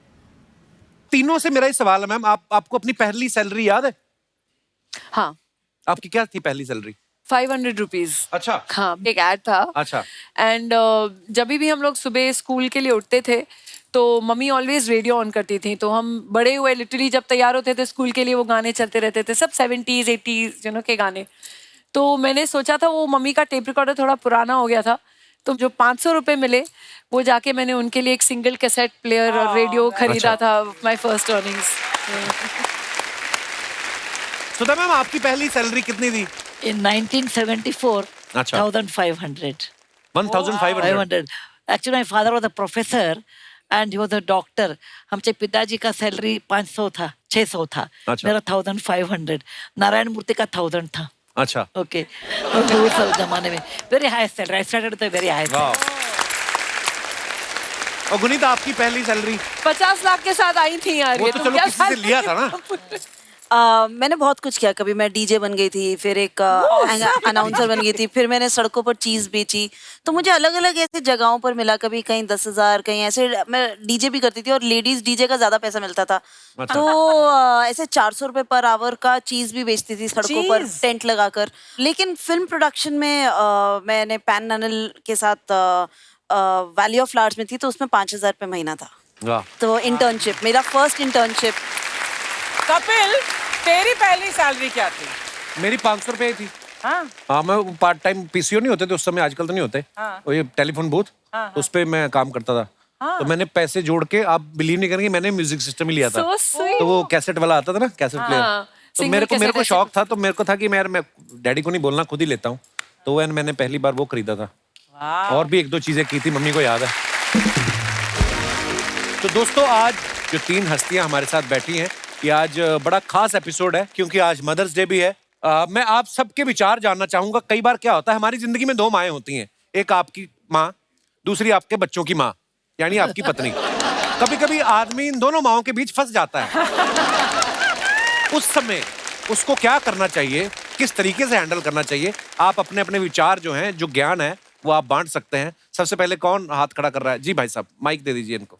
तीनों से मेरा ही सवाल है मैम, आपको अपनी पहली सैलरी याद है? हाँ, आपकी क्या थी पहली सैलरी? 500 रुपीज। अच्छा। हाँ, एक ऐड था। अच्छा। एंड जब भी हम लोग सुबह स्कूल के लिए उठते थे तो मम्मी ऑलवेज रेडियो ऑन करती थी, तो हम बड़े हुए लिटरली जब तैयार होते थे स्कूल के लिए वो गाने चलते रहते थे, सब 70s 80s के गाने। तो मैंने सोचा था, वो मम्मी का टेप रिकॉर्डर थोड़ा पुराना हो गया था, तो जो 500 रुपए मिले वो जाके मैंने उनके लिए एक सिंगल कैसेट प्लेयर और रेडियो खरीदा था, my first earnings. Sudha ma'am, आपकी पहली सैलरी कितनी थी? In 1974, अच्छा। 1,500. 1,500। Actually, my father was a professor and he was a doctor. हमचे पिताजी का सैलरी 500 था, 600 था। अच्छा। मेरा 1,500। नारायण मूर्ति का 1,000 था। अच्छा। ओके, तो उस जमाने में very high salary, I started तो वेरी हाई। और गुनीत, आपकी पहली सैलरी? 50 लाख के साथ आई थी यार। वो ये तो तुम चलो क्या किसी से लिया था ना। मैंने बहुत कुछ किया। कभी मैं डीजे बन गई थी, फिर एक अनाउंसर बन गई थी, फिर मैंने सड़कों पर चीज बेची। तो मुझे अलग अलग ऐसे जगहों पर मिला, कभी कहीं 10,000, कहीं ऐसे। मैं डीजे भी करती थी और लेडीज डीजे का ज्यादा पैसा मिलता था। अच्छा। तो ऐसे 400 रुपए पर आवर का चीज भी बेचती थी सड़कों पर टेंट लगाकर। लेकिन फिल्म प्रोडक्शन में मैंने पैन अनिल के साथ वैली ऑफ फ्लावर्स में थी, तो उसमें 5,000 रुपये महीना था। तो इंटर्नशिप, मेरा फर्स्ट इंटर्नशिप। कपिल, तेरी पहली सैलरी क्या थी? मेरी 500 रुपए थी। हाँ, मैं पार्ट टाइम पीसीओ नहीं होते थे उस समय, आजकल तो नहीं होते। वो ये टेलीफोन बूथ, उस पे मैं काम करता था। तो मैंने पैसे जोड़ के, आप बिलीव नहीं करेंगे, मैंने म्यूजिक सिस्टम ही लिया था। तो वो कैसेट वाला आता था ना, कैसेट प्लेयर। तो मेरे को शौक था, तो मेरे को था कि मैं डैडी को नहीं बोलना, खुद ही लेता हूँ। तो मैंने पहली बार वो खरीदा था। और भी 1-2 चीजें की थी, मम्मी को याद है। तो दोस्तों, आज जो 3 हस्तियां हमारे साथ बैठी हैं, ये आज बड़ा खास एपिसोड है, क्योंकि आज मदर्स डे भी है। मैं आप सबके विचार जानना चाहूंगा। कई बार क्या होता है, हमारी जिंदगी में 2 माएं होती हैं, एक आपकी माँ, दूसरी आपके बच्चों की माँ, यानी आपकी पत्नी। कभी कभी आदमी इन दोनों माओं के बीच फंस जाता है। उस समय उसको क्या करना चाहिए, किस तरीके से हैंडल करना चाहिए? आप अपने अपने विचार जो हैं, जो ज्ञान है, वो आप बांट सकते हैं। सबसे पहले कौन हाथ खड़ा कर रहा है? जी भाई साहब, माइक दे दीजिए इनको।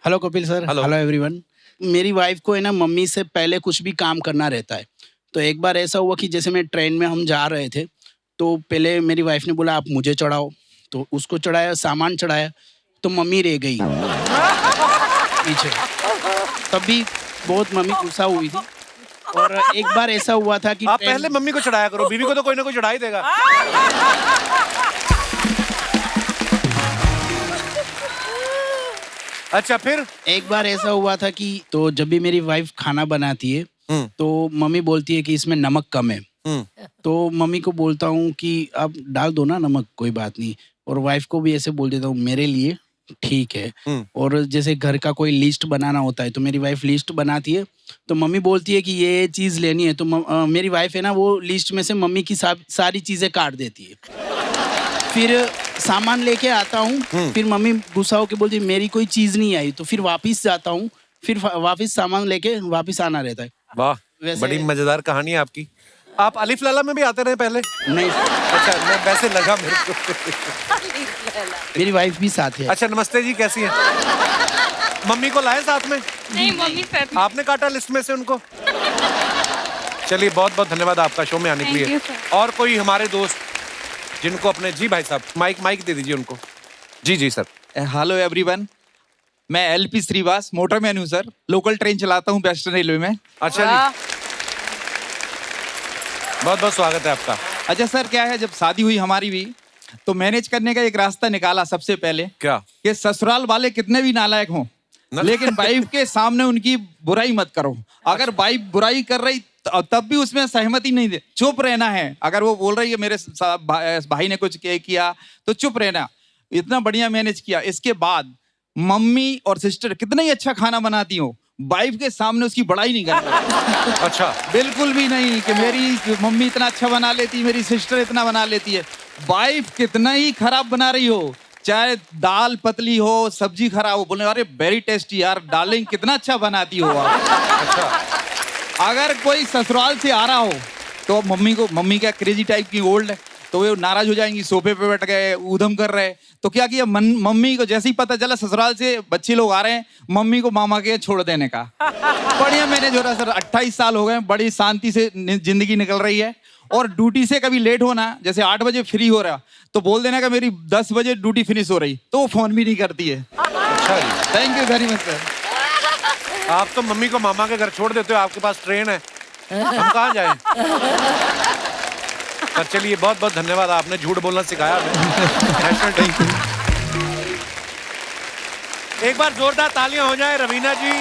Hello Kapil sir. Hello everyone. मेरी वाइफ को है ना, मम्मी से पहले कुछ भी काम करना रहता है। तो एक बार ऐसा हुआ कि जैसे मैं ट्रेन में हम जा रहे थे, तो पहले मेरी वाइफ ने बोला आप मुझे चढ़ाओ, तो उसको चढ़ाया, सामान चढ़ाया, तो मम्मी रह गई पीछे। तब भी बहुत मम्मी गुस्सा हुई थी। और एक बार ऐसा हुआ था कि आप पहले मम्मी को चढ़ाया करो, बीवी को तो कोई ना कोई चढ़ा ही देगा। अच्छा, फिर एक बार ऐसा हुआ था कि, तो जब भी मेरी वाइफ खाना बनाती है तो मम्मी बोलती है कि इसमें नमक कम है। तो मम्मी को बोलता हूँ कि आप डाल दो ना नमक, कोई बात नहीं। और वाइफ को भी ऐसे बोल देता हूँ मेरे लिए ठीक है। और जैसे घर का कोई लिस्ट बनाना होता है, तो मेरी वाइफ लिस्ट बनाती है, तो मम्मी बोलती है कि ये चीज़ लेनी है, तो मेरी वाइफ है ना, वो लिस्ट में से मम्मी की सारी चीज़ें काट देती है। फिर सामान लेके आता हूँ, फिर मम्मी गुस्सा होके बोलती है मेरी कोई चीज नहीं आई। तो फिर वापस जाता हूँ, फिर वापस सामान लेके वापस आना रहता है। वाह, बड़ी मजेदार कहानी है आपकी। आप अलिफ लैला में भी आते रहे पहले? नहीं। अच्छा, मैं वैसे लगा मेरे को। मेरी वाइफ भी साथ है। अच्छा, नमस्ते जी, कैसी हैं? मम्मी को लाए साथ में? नहीं, मम्मी साथ में। आपने काटा लिस्ट में से उनको? चलिए, बहुत बहुत धन्यवाद आपका शो में आने के लिए। और कोई हमारे दोस्त जिनको अपने, जी भाई साहब, माइक दे दीजिए उनको। जी सर। हेलो एवरीवन, मैं एलपी श्रीवास, मोटरमैन हूँ सर, लोकल ट्रेन चलाता हूँ वेस्टर्न रेलवे में। अच्छा जी, बहुत बहुत स्वागत है आपका। अच्छा सर, क्या है, जब शादी हुई हमारी भी, तो मैनेज करने का एक रास्ता निकाला सबसे पहले। क्या? कि ससुराल वाले कितने भी नालायक हों, लेकिन वाइफ के सामने उनकी बुराई मत करो। अगर वाइफ बुराई कर रही तब भी उसमें सहमति नहीं दे, चुप रहना है। अगर वो बोल रही है मेरे भाई ने कुछ किया तो चुप रहना। इतना बढ़िया मैनेज किया। इसके बाद मम्मी और सिस्टर कितना ही अच्छा खाना बनाती हो, वाइफ के सामने उसकी बड़ाई नहीं करना। अच्छा, बिल्कुल भी नहीं कि मेरी मम्मी इतना अच्छा बना लेती, मेरी सिस्टर इतना बना लेती है। वाइफ कितना ही खराब बना रही हो, चाहे दाल पतली हो, सब्जी खराब हो, बोले अरे वेरी टेस्टी यार डार्लिंग, कितना अच्छा बनाती हो आप। अच्छा, अगर कोई ससुराल से आ रहा हो तो मम्मी का क्रेजी टाइप की ओल्ड तो वो नाराज हो जाएंगी, सोफे पे बैठ गए, ऊधम कर रहे। तो क्या किया, मम्मी को जैसे ही पता चला ससुराल से बच्चे लोग आ रहे हैं, मम्मी को मामा के छोड़ देने का। बढ़िया मैनेज हो रहा है सर, 28 साल हो गए, बड़ी शांति से जिंदगी निकल रही है। और ड्यूटी से कभी लेट होना, जैसे 8 बजे फ्री हो रहा तो बोल देना कि मेरी 10 बजे ड्यूटी फिनिश हो रही, तो वो फोन भी नहीं करती है। Thank you very much sir. आप तो मम्मी को मामा के घर छोड़ देते हो, आपके पास ट्रेन है, हम कहाँ जाएं? पर चलिए, बहुत बहुत धन्यवाद, आपने झूठ बोलना सिखाया हमें। National day. एक बार जोरदार तालियां हो जाए रवीना जी,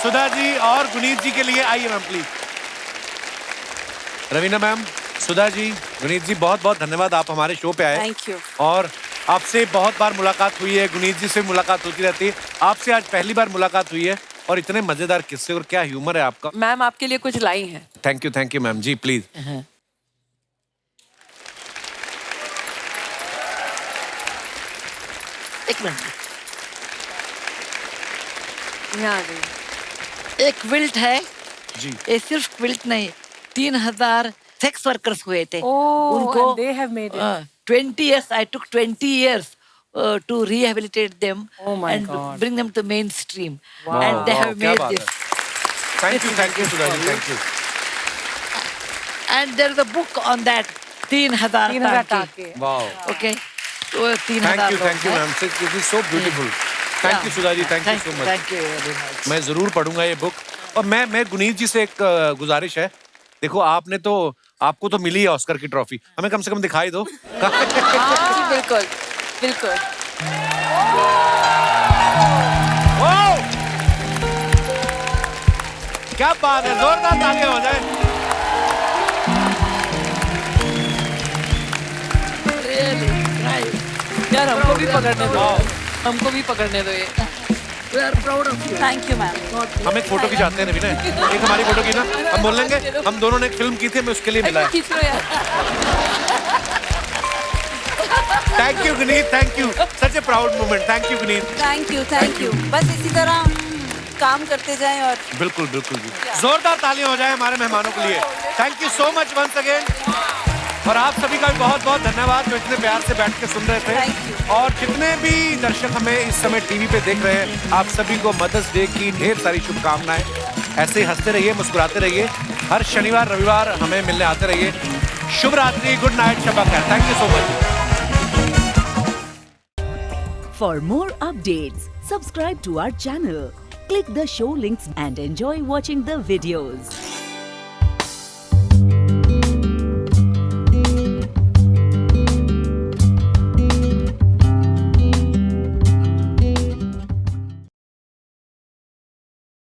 सुधा जी और गुनीत जी के लिए। आइए ma'am please. Raveena ma'am, Sudha ji, Guneet जी, बहुत बहुत धन्यवाद, आप हमारे शो पे आए। Thank you. और आपसे बहुत बार मुलाकात हुई है, गुनीत जी से मुलाकात होती रहती है, आपसे आज पहली बार मुलाकात हुई है। और इतने मजेदार किस्से और क्या ह्यूमर है आपका। मैम आपके लिए कुछ लाई हैं। Thank you ma'am ji, please. एक मिनट, यहाँ आ गई। एक क्विल्ट है जी। ये सिर्फ क्विल्ट नहीं, 3000 सेक्स वर्कर्स हुए थे Oh, उनको। and they have made it. 20 years, I took 20 years to rehabilitate them Oh my and God. bring them to mainstream. Wow, And they wow, have क्या made बात this. Thank you Sudha ji, thank you. And there is a book on that, 3000 3,000 टाके। टाके। Wow, Okay, तो 3000 thank you ma'am, it is so beautiful. Thank you Sudha ji, thank you so much. Thank you very much. मैं जरूर पढ़ूंगा ये book. और मैं गुनीत जी से एक गुजारिश है, देखो आपने तो, आपको तो मिली है ऑस्कर की ट्रॉफी, हमें कम से कम दिखाई दो। हाँ, बिल्कुल बिल्कुल। वाओ! क्या बात है, जोरदार तालियां हो जाए। Really nice. यार हमको भी पकड़ने दो, हमको भी पकड़ने दो ये। We are proud of you. Thank you ma'am. हम एक फोटो खिंचाते हैं रवीना, एक हमारी फोटो की ना, हम बोल लेंगे हम दोनों ने एक फिल्म की थी, हमें उसके लिए मिला है। खींच लो यार। Thank you Guneet, thank you, such A proud moment. Thank you Guneet. Thank you. बस इसी तरह काम करते जाएं और बिल्कुल बिल्कुल जी, जोरदार तालियां हो जाए हमारे मेहमानों के लिए। Thank you so much once again. और आप सभी का भी बहुत बहुत धन्यवाद जो इतने प्यार से बैठ के सुन रहे थे। और जितने भी दर्शक हमें इस समय टीवी पे देख रहे हैं, आप सभी को मदर्स डे की ढेर सारी शुभकामनाएं। ऐसे ही हंसते रहिए, मुस्कुराते रहिए, हर शनिवार रविवार हमें मिलने आते रहिए। शुभ रात्रि, गुड नाइट, शब खैर। Thank you so much. For more updates, subscribe to our channel, click the show links and enjoy watching the videos.